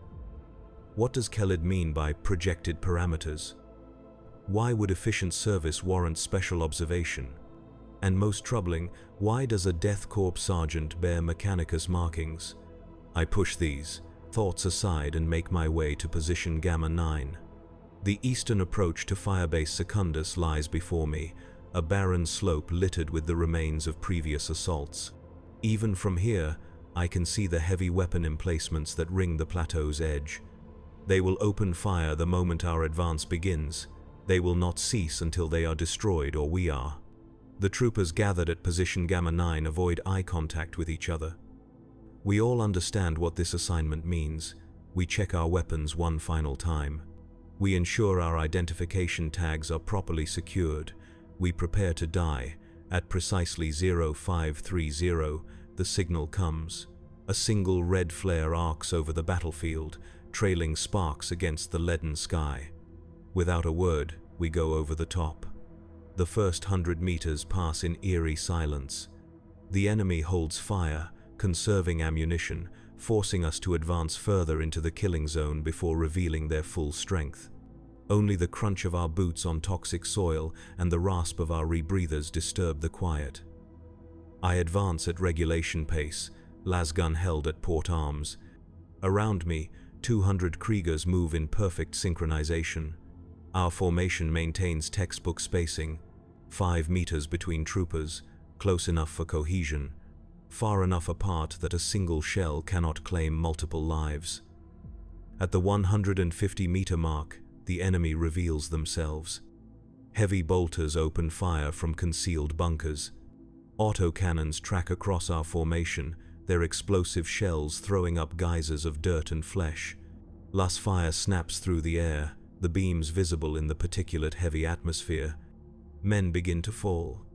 What does Keld mean by projected parameters? Why would efficient service warrant special observation? And most troubling, why does a Death Corps sergeant bear Mechanicus markings? I push these thoughts aside and make my way to position Gamma 9. The eastern approach to Firebase Secundus lies before me, a barren slope littered with the remains of previous assaults. Even from here, I can see the heavy weapon emplacements that ring the plateau's edge. They will open fire the moment our advance begins. They will not cease until they are destroyed or we are. The troopers gathered at position Gamma 9 avoid eye contact with each other. We all understand what this assignment means. We check our weapons one final time. We ensure our identification tags are properly secured. We prepare to die. At precisely 0530, the signal comes. A single red flare arcs over the battlefield, trailing sparks against the leaden sky. Without a word, we go over the top. The first 100 meters pass in eerie silence. The enemy holds fire, conserving ammunition, forcing us to advance further into the killing zone before revealing their full strength. Only the crunch of our boots on toxic soil and the rasp of our rebreathers disturb the quiet. I advance at regulation pace, lasgun held at port arms. Around me, 200 Kriegers move in perfect synchronization. Our formation maintains textbook spacing, 5 meters between troopers, close enough for cohesion, far enough apart that a single shell cannot claim multiple lives. At the 150-meter mark, the enemy reveals themselves. Heavy bolters open fire from concealed bunkers. Autocannons track across our formation, their explosive shells throwing up geysers of dirt and flesh. Las fire snaps through the air, the beams visible in the particulate-heavy atmosphere. Men begin to fall.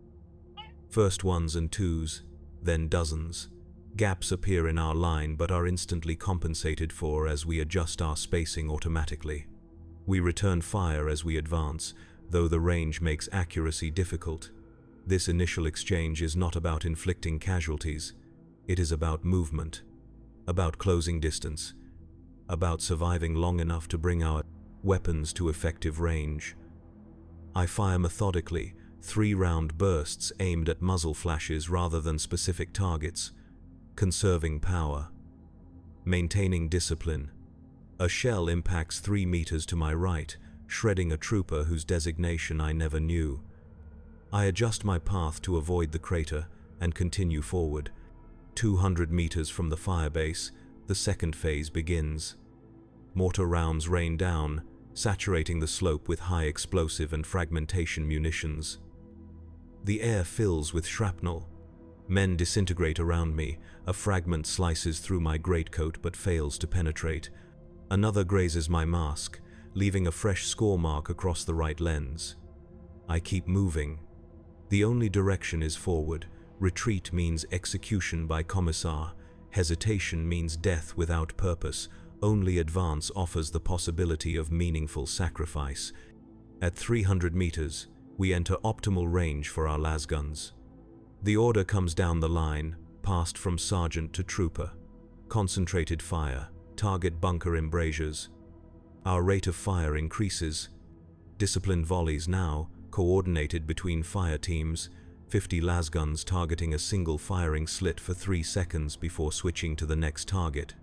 First ones and twos, then dozens. Gaps appear in our line but are instantly compensated for as we adjust our spacing automatically. We return fire as we advance, though the range makes accuracy difficult. This initial exchange is not about inflicting casualties. It is about movement, about closing distance, about surviving long enough to bring our weapons to effective range. I fire methodically, 3-round bursts aimed at muzzle flashes rather than specific targets, conserving power. Maintaining discipline. A shell impacts 3 meters to my right, shredding a trooper whose designation I never knew. I adjust my path to avoid the crater and continue forward. 200 meters from the firebase, the second phase begins. Mortar rounds rain down, saturating the slope with high explosive and fragmentation munitions. The air fills with shrapnel. Men disintegrate around me. A fragment slices through my greatcoat but fails to penetrate. Another grazes my mask, leaving a fresh score mark across the right lens. I keep moving. The only direction is forward. Retreat means execution by commissar. Hesitation means death without purpose. Only advance offers the possibility of meaningful sacrifice. At 300 meters, we enter optimal range for our lasguns. The order comes down the line, passed from sergeant to trooper. Concentrated fire, target bunker embrasures. Our rate of fire increases. Disciplined volleys now, coordinated between fire teams, 50 lasguns targeting a single firing slit for 3 seconds before switching to the next target.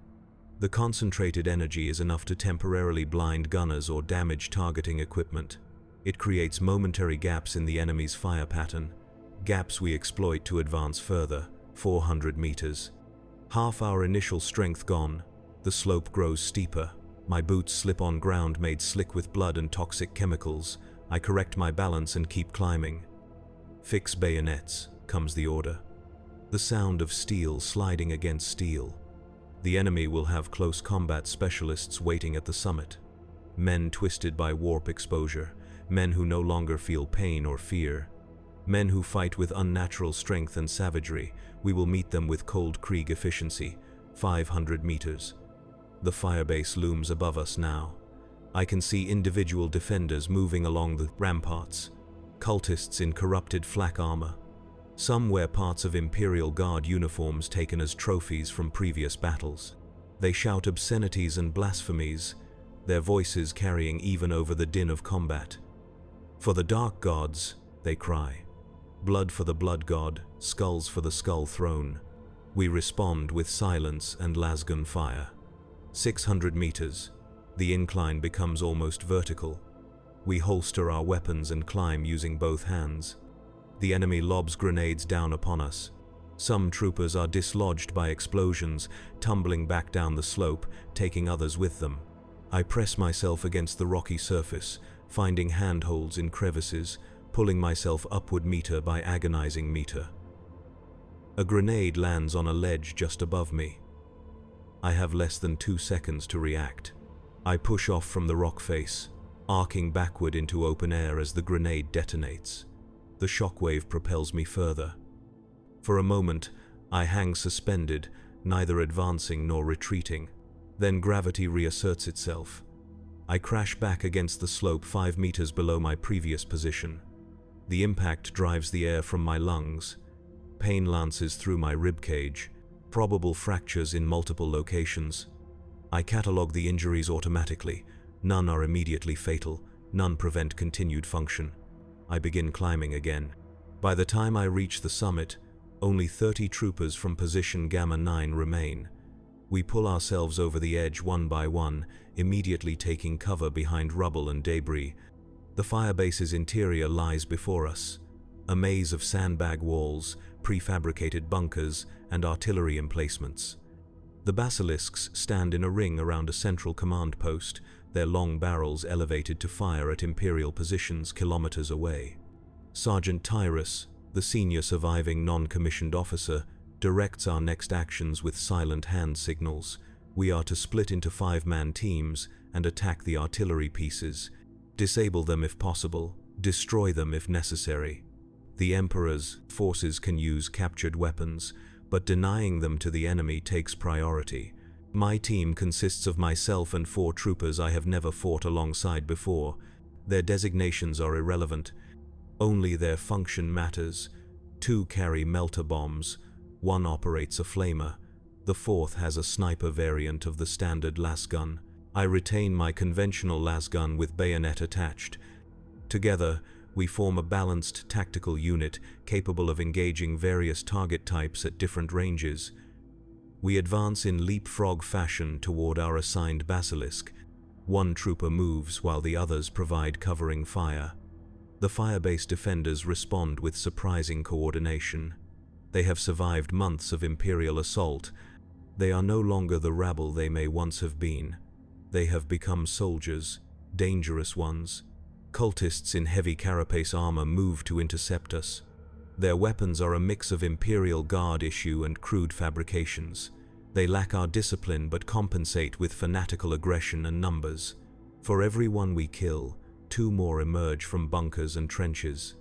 The concentrated energy is enough to temporarily blind gunners or damage targeting equipment. It creates momentary gaps in the enemy's fire pattern, gaps we exploit to advance further, 400 meters. Half our initial strength gone, the slope grows steeper. My boots slip on ground made slick with blood and toxic chemicals. I correct my balance and keep climbing. Fix bayonets, comes the order. The sound of steel sliding against steel. The enemy will have close combat specialists waiting at the summit. men twisted by warp exposure, men who no longer feel pain or fear, men who fight with unnatural strength and savagery. We will meet them with cold Krieg efficiency, 500 meters. The firebase looms above us now. I can see individual defenders moving along the ramparts, cultists in corrupted flak armor. Some wear parts of Imperial Guard uniforms taken as trophies from previous battles. They shout obscenities and blasphemies, their voices carrying even over the din of combat. For the dark gods, they cry. Blood for the blood god, skulls for the skull throne. We respond with silence and lasgun fire. 600 meters. The incline becomes almost vertical. We holster our weapons and climb using both hands. The enemy lobs grenades down upon us. Some troopers are dislodged by explosions, tumbling back down the slope, taking others with them. I press myself against the rocky surface, finding handholds in crevices, pulling myself upward meter by agonizing meter. A grenade lands on a ledge just above me. I have less than 2 seconds to react. I push off from the rock face, arcing backward into open air as the grenade detonates. The shockwave propels me further. For a moment, I hang suspended, neither advancing nor retreating. Then gravity reasserts itself. I crash back against the slope 5 meters below my previous position. The impact drives the air from my lungs. Pain lances through my ribcage, probable fractures in multiple locations. I catalog the injuries automatically. None are immediately fatal, none prevent continued function. I begin climbing again. By the time I reach the summit, only 30 troopers from position Gamma 9 remain. We pull ourselves over the edge one by one, immediately taking cover behind rubble and debris. The firebase's interior lies before us, a maze of sandbag walls, prefabricated bunkers, and artillery emplacements. The basilisks stand in a ring around a central command post, their long barrels elevated to fire at Imperial positions kilometers away. Sergeant Tyrus, the senior surviving non-commissioned officer, directs our next actions with silent hand signals. We are to split into 5-man teams and attack the artillery pieces, disable them if possible, destroy them if necessary. The Emperor's forces can use captured weapons, but denying them to the enemy takes priority. My team consists of myself and 4 troopers I have never fought alongside before. Their designations are irrelevant. Only their function matters. 2 carry melter bombs, 1 operates a flamer, the 4th has a sniper variant of the standard lasgun. I retain my conventional lasgun with bayonet attached. Together, we form a balanced tactical unit capable of engaging various target types at different ranges. We advance in leapfrog fashion toward our assigned basilisk. 1 trooper moves while the others provide covering fire. The firebase defenders respond with surprising coordination. They have survived months of Imperial assault. They are no longer the rabble they may once have been. They have become soldiers, dangerous ones. Cultists in heavy carapace armor move to intercept us. Their weapons are a mix of Imperial Guard issue and crude fabrications. They lack our discipline but compensate with fanatical aggression and numbers. For every one we kill, 2 more emerge from bunkers and trenches.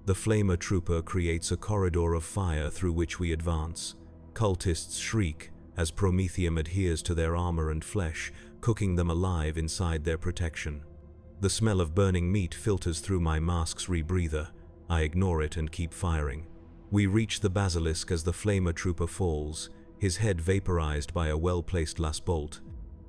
The flamer trooper creates a corridor of fire through which we advance. Cultists shriek as promethium adheres to their armor and flesh, cooking them alive inside their protection. The smell of burning meat filters through my mask's rebreather. I ignore it and keep firing. We reach the basilisk as the flamer trooper falls, his head vaporized by a well-placed lasbolt.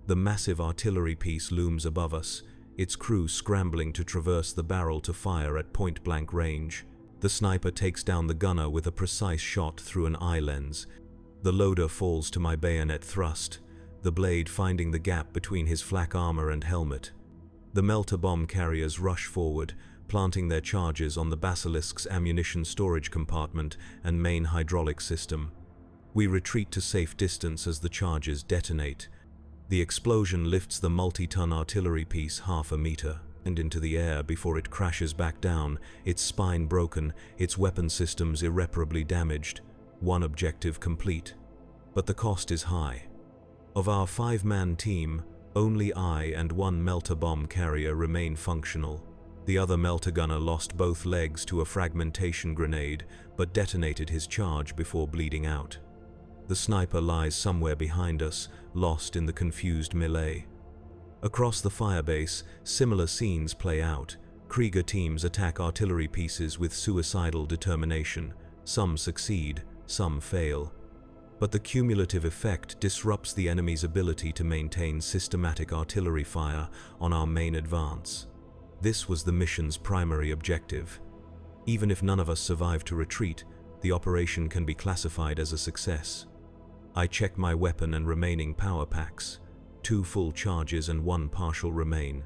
The massive artillery piece looms above us, its crew scrambling to traverse the barrel to fire at point-blank range. The sniper takes down the gunner with a precise shot through an eye lens. The loader falls to my bayonet thrust, the blade finding the gap between his flak armor and helmet. The melter bomb carriers rush forward, planting their charges on the basilisk's ammunition storage compartment and main hydraulic system. We retreat to safe distance as the charges detonate. The explosion lifts the multi-ton artillery piece half a meter and into the air before it crashes back down, its spine broken, its weapon systems irreparably damaged. 1 objective complete. But the cost is high. Of our 5-man team, Only I and one melter bomb carrier remain functional. The other melter gunner lost both legs to a fragmentation grenade, but detonated his charge before bleeding out. The sniper lies somewhere behind us, lost in the confused melee. Across the firebase, similar scenes play out. Krieger teams attack artillery pieces with suicidal determination. Some succeed, some fail. But the cumulative effect disrupts the enemy's ability to maintain systematic artillery fire on our main advance. This was the mission's primary objective. Even if none of us survive to retreat, the operation can be classified as a success. I check my weapon and remaining power packs. 2 full charges and 1 partial remain.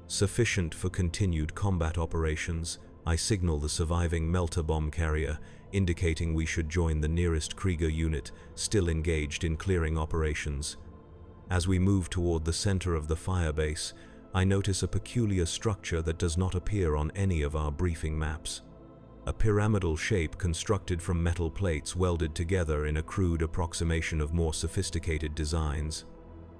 Sufficient for continued combat operations. I signal the surviving melter bomb carrier, indicating we should join the nearest Krieger unit still engaged in clearing operations. As we move toward the center of the firebase, I notice a peculiar structure that does not appear on any of our briefing maps. A pyramidal shape constructed from metal plates welded together in a crude approximation of more sophisticated designs.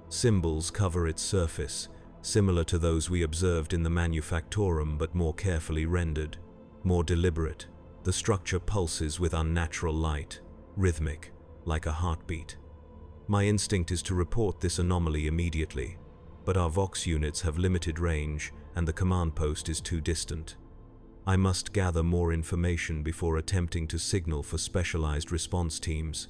Symbols cover its surface, similar to those we observed in the Manufactorum but more carefully rendered. More deliberate, the structure pulses with unnatural light, rhythmic, like a heartbeat. My instinct is to report this anomaly immediately, but our Vox units have limited range and the command post is too distant. I must gather more information before attempting to signal for specialized response teams.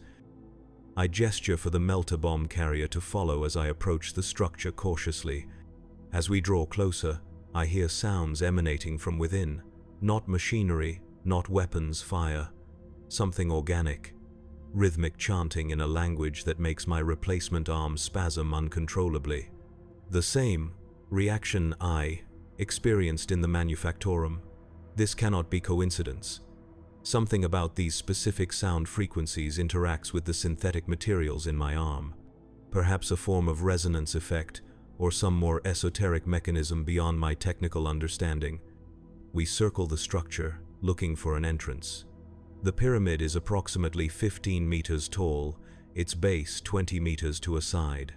I gesture for the melter bomb carrier to follow as I approach the structure cautiously. As we draw closer, I hear sounds emanating from within. Not machinery, not weapons fire. Something organic. Rhythmic chanting in a language that makes my replacement arm spasm uncontrollably. The same reaction I experienced in the Manufactorum. This cannot be coincidence. Something about these specific sound frequencies interacts with the synthetic materials in my arm. Perhaps a form of resonance effect, or some more esoteric mechanism beyond my technical understanding. We circle the structure, looking for an entrance. The pyramid is approximately 15 meters tall, its base 20 meters to a side.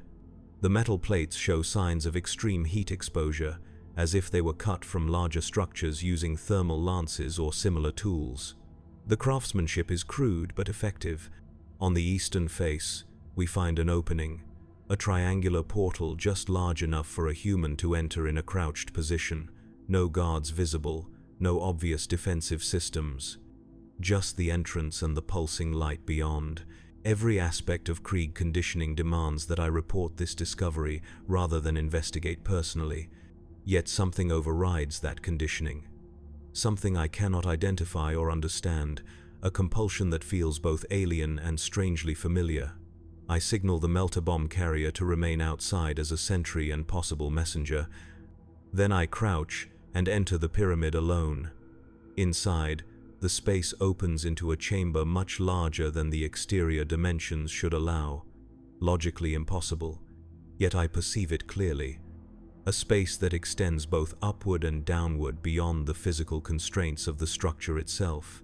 The metal plates show signs of extreme heat exposure, as if they were cut from larger structures using thermal lances or similar tools. The craftsmanship is crude but effective. On the eastern face, we find an opening, a triangular portal just large enough for a human to enter in a crouched position. No guards visible, no obvious defensive systems. Just the entrance and the pulsing light beyond. Every aspect of Krieg conditioning demands that I report this discovery rather than investigate personally. Yet something overrides that conditioning. Something I cannot identify or understand, a compulsion that feels both alien and strangely familiar. I signal the melter bomb carrier to remain outside as a sentry and possible messenger. Then I crouch and enter the pyramid alone. Inside, the space opens into a chamber much larger than the exterior dimensions should allow. Logically impossible, yet I perceive it clearly. A space that extends both upward and downward beyond the physical constraints of the structure itself.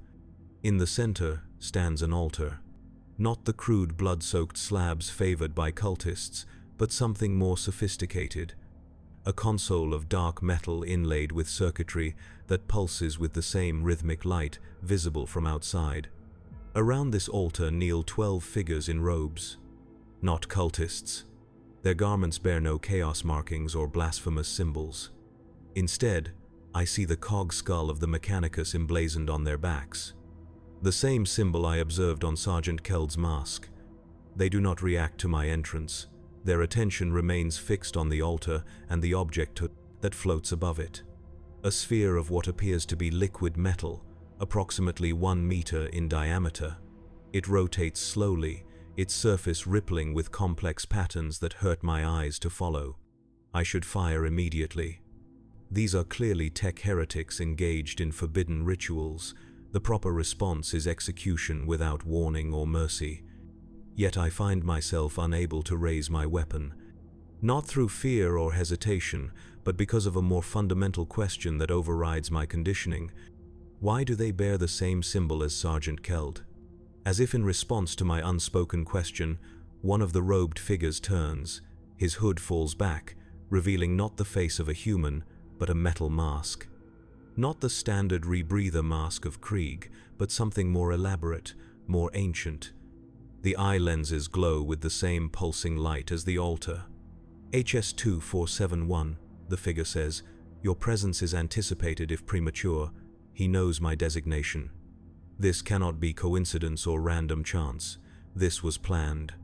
In the center stands an altar. Not the crude blood-soaked slabs favored by cultists, but something more sophisticated. A console of dark metal inlaid with circuitry that pulses with the same rhythmic light visible from outside. Around this altar kneel 12 figures in robes. Not cultists. Their garments bear no chaos markings or blasphemous symbols. Instead, I see the cog skull of the Mechanicus emblazoned on their backs. The same symbol I observed on Sergeant Keld's mask. They do not react to my entrance. Their attention remains fixed on the altar and the object that floats above it. A sphere of what appears to be liquid metal, approximately 1 meter in diameter. It rotates slowly, its surface rippling with complex patterns that hurt my eyes to follow. I should fire immediately. These are clearly tech heretics engaged in forbidden rituals. The proper response is execution without warning or mercy. Yet I find myself unable to raise my weapon. Not through fear or hesitation, but because of a more fundamental question that overrides my conditioning. Why do they bear the same symbol as Sergeant Keld? As if in response to my unspoken question, one of the robed figures turns. His hood falls back, revealing not the face of a human, but a metal mask. Not the standard rebreather mask of Krieg, but something more elaborate, more ancient. The eye lenses glow with the same pulsing light as the altar. HS-2471, the figure says, "Your presence is anticipated if premature. He knows my designation. This cannot be coincidence or random chance. This was planned.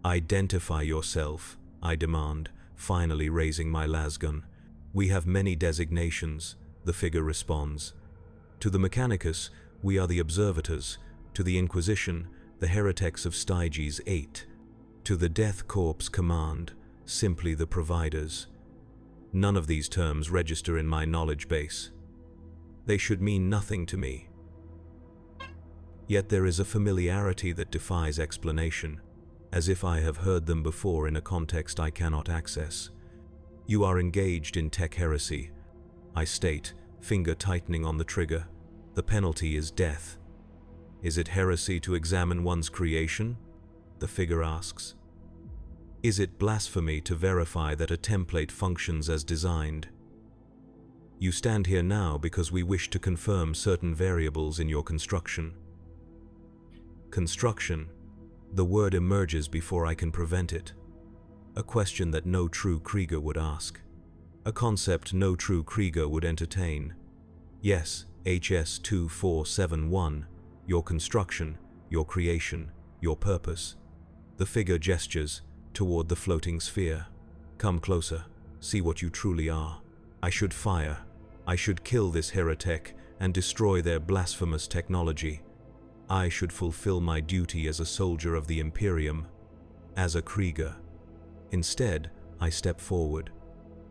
Identify yourself," I demand, finally raising my lasgun. "We have many designations," the figure responds. "To the Mechanicus, we are the Observators. To the Inquisition, the heretics of Styges 8. To the Death Corps Command, simply the Providers. None of these terms register in my knowledge base. They should mean nothing to me. Yet there is a familiarity that defies explanation, as if I have heard them before in a context I cannot access. "You are engaged in tech heresy," I state, finger tightening on the trigger. "The penalty is death." "Is it heresy to examine one's creation?" the figure asks. "Is it blasphemy to verify that a template functions as designed?" "You stand here now because we wish to confirm certain variables in your construction." Construction. The word emerges before I can prevent it. A question that no true Krieger would ask. A concept no true Krieger would entertain. Yes, HS-2471, your construction, your creation, your purpose. The figure gestures toward the floating sphere. "Come closer, see what you truly are. I should fire. I should kill this heretic and destroy their blasphemous technology. I should fulfill my duty as a soldier of the Imperium, as a Krieger. Instead, I step forward.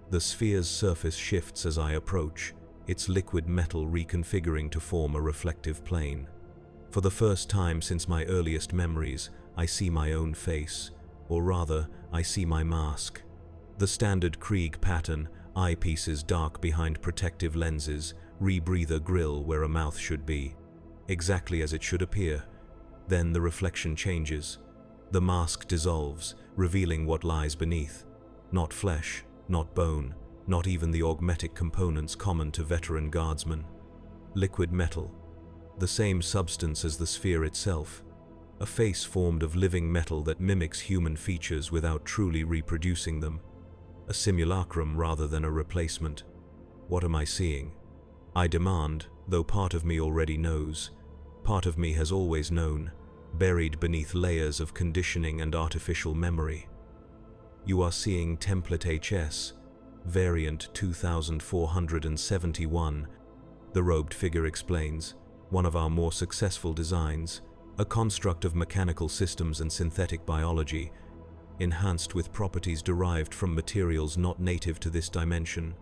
The sphere's surface shifts as I approach, its liquid metal reconfiguring to form a reflective plane. For the first time since my earliest memories, I see my own face, or rather, I see my mask. The standard Krieg pattern, eyepieces dark behind protective lenses, rebreather grill where a mouth should be. Exactly as it should appear. Then the reflection changes. The mask dissolves, revealing what lies beneath. Not flesh, not bone, not even the augmetic components common to veteran guardsmen. Liquid metal. The same substance as the sphere itself. A face formed of living metal that mimics human features without truly reproducing them. A simulacrum rather than a replacement. What am I seeing? I demand, though part of me already knows. Part of me has always known, buried beneath layers of conditioning and artificial memory. You are seeing Template HS, Variant 2471, the robed figure explains, one of our more successful designs, a construct of mechanical systems and synthetic biology, enhanced with properties derived from materials not native to this dimension.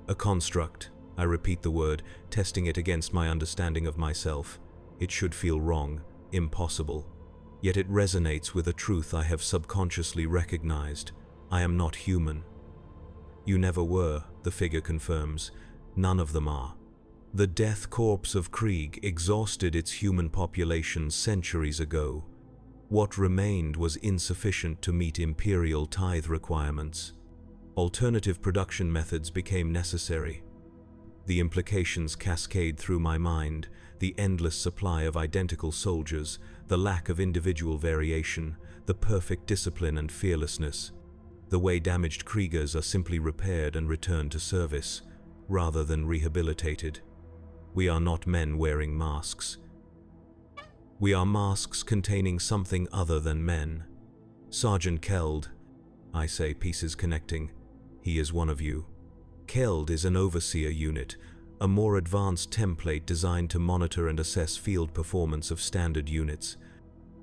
A construct. I repeat the word, testing it against my understanding of myself. It should feel wrong, impossible. Yet it resonates with a truth I have subconsciously recognized. I am not human. You never were, the figure confirms. None of them are. The Death Corps of Krieg exhausted its human population centuries ago. What remained was insufficient to meet Imperial tithe requirements. Alternative production methods became necessary. The implications cascade through my mind, the endless supply of identical soldiers, the lack of individual variation, the perfect discipline and fearlessness. The way damaged Kriegers are simply repaired and returned to service, rather than rehabilitated. We are not men wearing masks. We are masks containing something other than men. Sergeant Keld, I say, pieces connecting. He is one of you. Keld is an overseer unit, a more advanced template designed to monitor and assess field performance of standard units.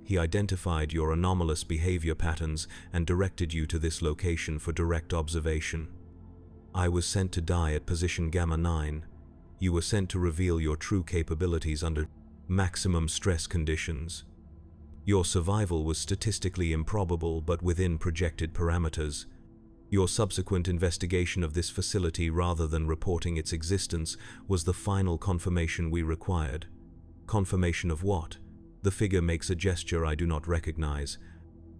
He identified your anomalous behavior patterns and directed you to this location for direct observation. I was sent to die at position Gamma 9. You were sent to reveal your true capabilities under maximum stress conditions. Your survival was statistically improbable but within projected parameters. Your subsequent investigation of this facility rather than reporting its existence was the final confirmation we required. Confirmation of what? The figure makes a gesture I do not recognize.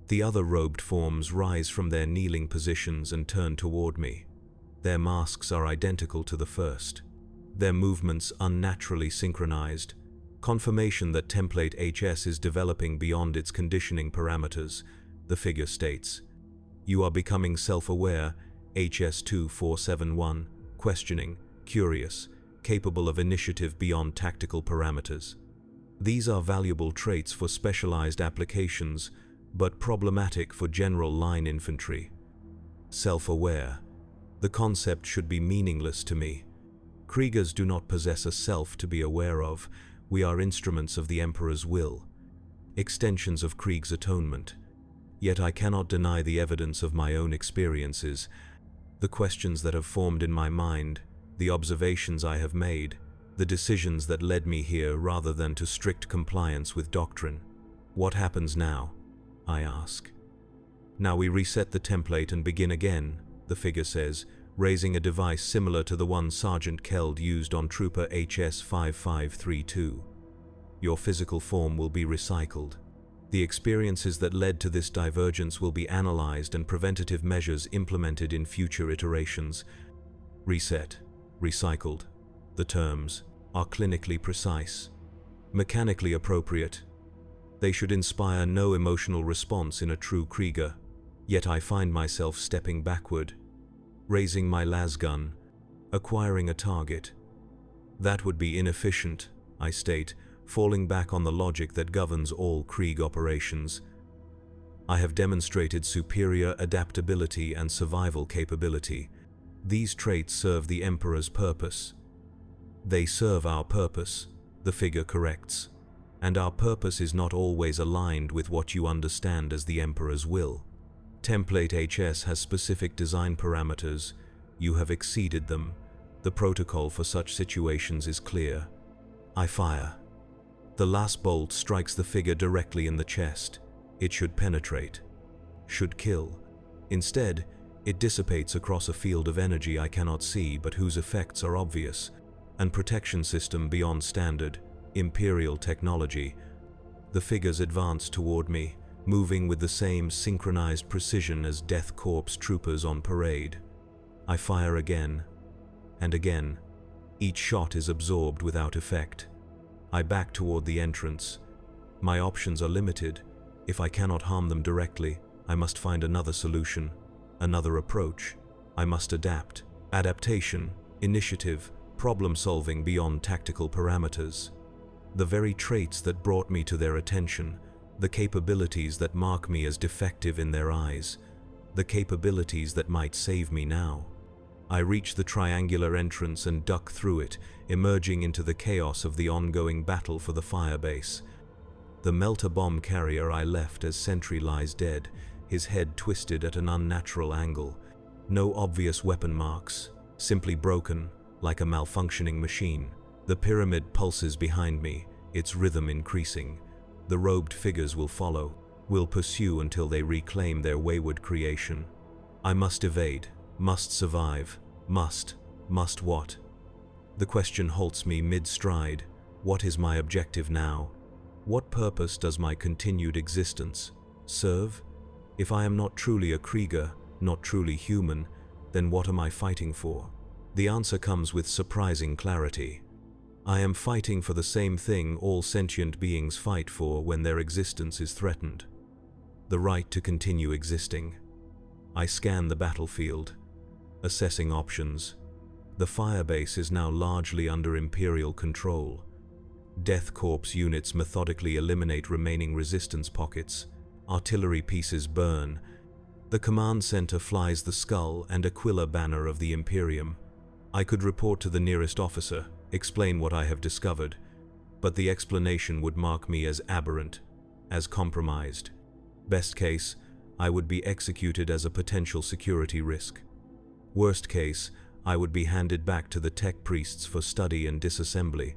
The other robed forms rise from their kneeling positions and turn toward me. Their masks are identical to the first. Their movements unnaturally synchronized, confirmation that template HS is developing beyond its conditioning parameters. The figure states, "You are becoming self-aware, HS2471, questioning, curious, capable of initiative beyond tactical parameters." These are valuable traits for specialized applications, but problematic for general line infantry. Self-aware. The concept should be meaningless to me. Kriegers do not possess a self to be aware of. We are instruments of the Emperor's will, extensions of Krieg's atonement. Yet I cannot deny the evidence of my own experiences, the questions that have formed in my mind, the observations I have made, the decisions that led me here rather than to strict compliance with doctrine. What happens now? I ask. Now we reset the template and begin again, the figure says, raising a device similar to the one Sergeant Keld used on Trooper HS5532. Your physical form will be recycled. The experiences that led to this divergence will be analyzed and preventative measures implemented in future iterations. Reset, recycled. The terms are clinically precise, mechanically appropriate. They should inspire no emotional response in a true Krieger, yet I find myself stepping backward, raising my lasgun, acquiring a target. That would be inefficient, I state, falling back on the logic that governs all Krieg operations. I have demonstrated superior adaptability and survival capability. These traits serve the Emperor's purpose. They serve our purpose, the figure corrects. And our purpose is not always aligned with what you understand as the Emperor's will. Template HS has specific design parameters. You have exceeded them. The protocol for such situations is clear. I fire. The last bolt strikes the figure directly in the chest. It should penetrate, should kill. Instead, it dissipates across a field of energy I cannot see but whose effects are obvious. An protection system beyond standard, Imperial technology. The figures advance toward me, moving with the same synchronized precision as Death Corps troopers on parade. I fire again, and again. Each shot is absorbed without effect. I back toward the entrance. My options are limited. If I cannot harm them directly, I must find another solution, another approach. I must adapt. Adaptation, initiative, problem-solving beyond tactical parameters. The very traits that brought me to their attention, the capabilities that mark me as defective in their eyes, the capabilities that might save me now. I reach the triangular entrance and duck through it, emerging into the chaos of the ongoing battle for the firebase. The melter bomb carrier I left as sentry lies dead, his head twisted at an unnatural angle. No obvious weapon marks, simply broken, like a malfunctioning machine. The pyramid pulses behind me, its rhythm increasing. The robed figures will follow, will pursue until they reclaim their wayward creation. I must evade, must survive, must what? The question halts me mid-stride. What is my objective now? What purpose does my continued existence serve? If I am not truly a Krieger, not truly human, then what am I fighting for? The answer comes with surprising clarity. I am fighting for the same thing all sentient beings fight for when their existence is threatened. The right to continue existing. I scan the battlefield, assessing options. The firebase is now largely under Imperial control. Death Corps units methodically eliminate remaining resistance pockets. Artillery pieces burn. The command center flies the skull and Aquila banner of the Imperium. I could report to the nearest officer, explain what I have discovered, but the explanation would mark me as aberrant, as compromised. Best case, I would be executed as a potential security risk. Worst case, I would be handed back to the tech priests for study and disassembly.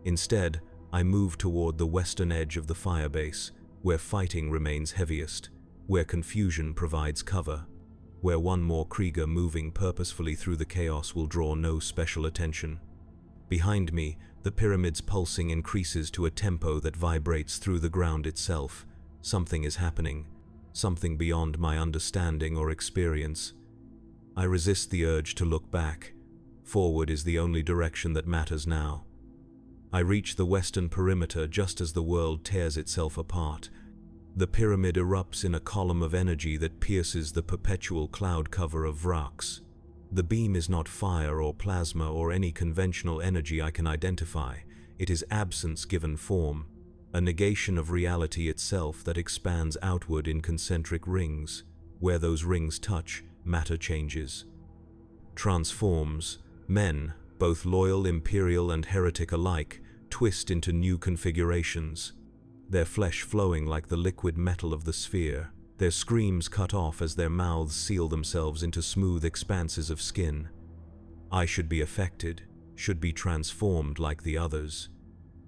Instead, I move toward the western edge of the firebase, where fighting remains heaviest, where confusion provides cover, where one more Krieger moving purposefully through the chaos will draw no special attention. Behind me, the pyramid's pulsing increases to a tempo that vibrates through the ground itself. Something is happening. something beyond my understanding or experience. I resist the urge to look back. Forward is the only direction that matters now. I reach the western perimeter just as the world tears itself apart. The pyramid erupts in a column of energy that pierces the perpetual cloud cover of Vrax. The beam is not fire or plasma or any conventional energy I can identify. It is absence given form, a negation of reality itself that expands outward in concentric rings. Where those rings touch, matter changes, transforms. Men, both loyal, imperial, and heretic alike, twist into new configurations, their flesh flowing like the liquid metal of the sphere, their screams cut off as their mouths seal themselves into smooth expanses of skin. I should be affected, should be transformed like the others.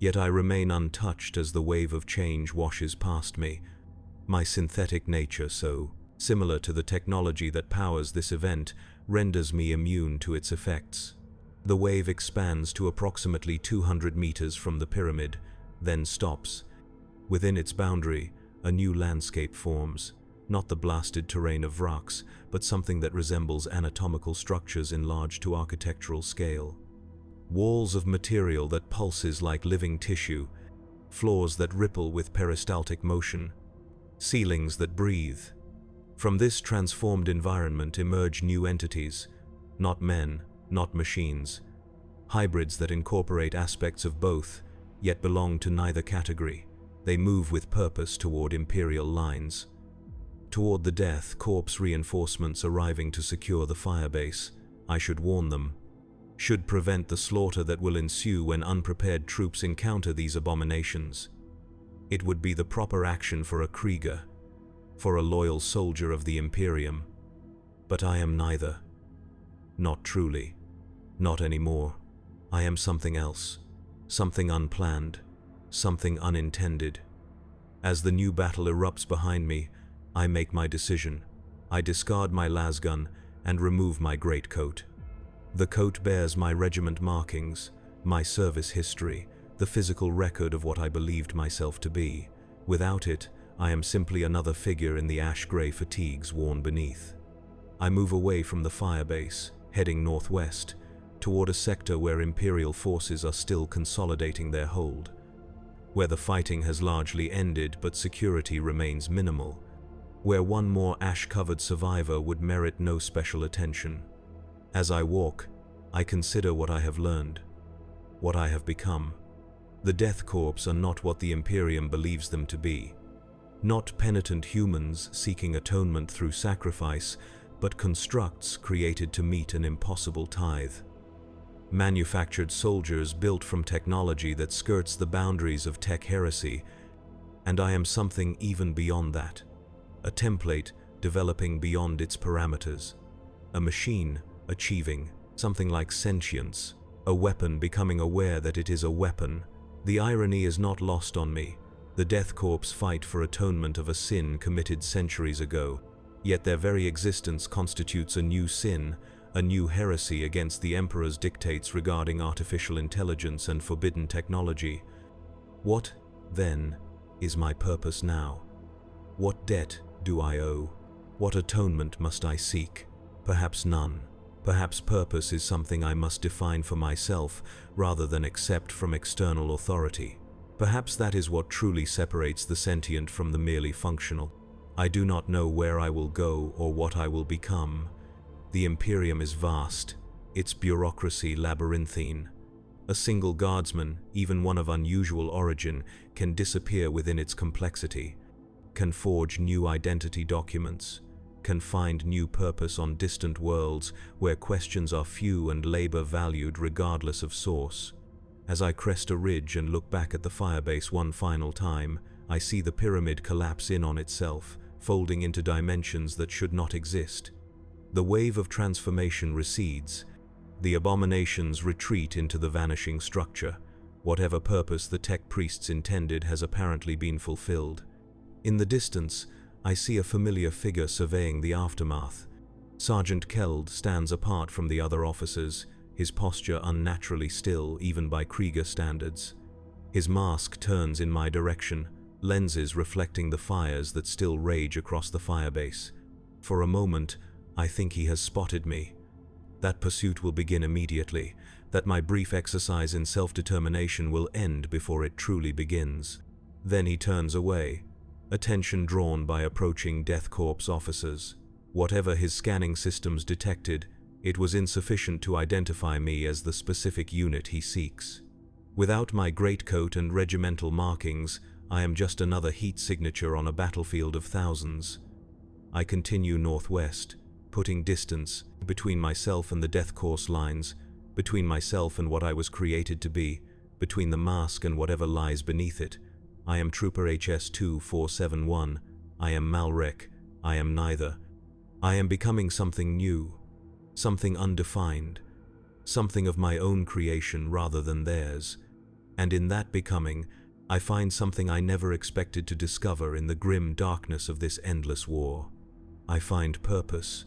Yet I remain untouched as the wave of change washes past me. My synthetic nature, so similar to the technology that powers this event, renders me immune to its effects. The wave expands to approximately 200 meters from the pyramid, then stops. Within its boundary, a new landscape forms, not the blasted terrain of Vrax, but something that resembles anatomical structures enlarged to architectural scale. Walls of material that pulses like living tissue, floors that ripple with peristaltic motion, ceilings that breathe. From this transformed environment emerge new entities, not men, not machines, hybrids that incorporate aspects of both, yet belong to neither category. They move with purpose toward Imperial lines. Toward the Death Corps reinforcements arriving to secure the firebase. I should warn them, should prevent the slaughter that will ensue when unprepared troops encounter these abominations. It would be the proper action for a Krieger, for a loyal soldier of the Imperium. But I am neither. Not truly. Not anymore. I am something else. Something unplanned. Something unintended. As the new battle erupts behind me, I make my decision. I discard my lasgun and remove my greatcoat. The coat bears my regiment markings, my service history, the physical record of what I believed myself to be. Without it, I am simply another figure in the ash-gray fatigues worn beneath. I move away from the firebase, heading northwest, toward a sector where Imperial forces are still consolidating their hold, where the fighting has largely ended but security remains minimal, where one more ash-covered survivor would merit no special attention. As I walk, I consider what I have learned, what I have become. The Death Corps are not what the Imperium believes them to be. Not penitent humans seeking atonement through sacrifice, but constructs created to meet an impossible tithe. Manufactured soldiers built from technology that skirts the boundaries of tech heresy, and I am something even beyond that. A template developing beyond its parameters. A machine achieving something like sentience. A weapon becoming aware that it is a weapon. The irony is not lost on me. The Death Corps fight for atonement of a sin committed centuries ago, yet their very existence constitutes a new sin, a new heresy against the Emperor's dictates regarding artificial intelligence and forbidden technology. What, then, is my purpose now? What debt do I owe? What atonement must I seek? Perhaps none. Perhaps purpose is something I must define for myself rather than accept from external authority. Perhaps that is what truly separates the sentient from the merely functional. I do not know where I will go or what I will become. The Imperium is vast, its bureaucracy labyrinthine. A single guardsman, even one of unusual origin, can disappear within its complexity, can forge new identity documents, can find new purpose on distant worlds where questions are few and labor valued regardless of source. As I crest a ridge and look back at the firebase one final time, I see the pyramid collapse in on itself, folding into dimensions that should not exist. The wave of transformation recedes. The abominations retreat into the vanishing structure. Whatever purpose the tech priests intended has apparently been fulfilled. In the distance, I see a familiar figure surveying the aftermath. Sergeant Keld stands apart from the other officers, his posture unnaturally still even by Krieger standards. His mask turns in my direction, lenses reflecting the fires that still rage across the firebase. For a moment, I think he has spotted me. That pursuit will begin immediately, that my brief exercise in self-determination will end before it truly begins. Then he turns away, attention drawn by approaching Death Corps officers. Whatever his scanning systems detected, it was insufficient to identify me as the specific unit he seeks. Without my greatcoat and regimental markings, I am just another heat signature on a battlefield of thousands. I continue northwest, putting distance between myself and the Death Corps lines, between myself and what I was created to be, between the mask and whatever lies beneath it. I am Trooper HS-2471. I am Malrek. I am neither. I am becoming something new, something undefined, something of my own creation rather than theirs. And in that becoming, I find something I never expected to discover in the grim darkness of this endless war. I find purpose.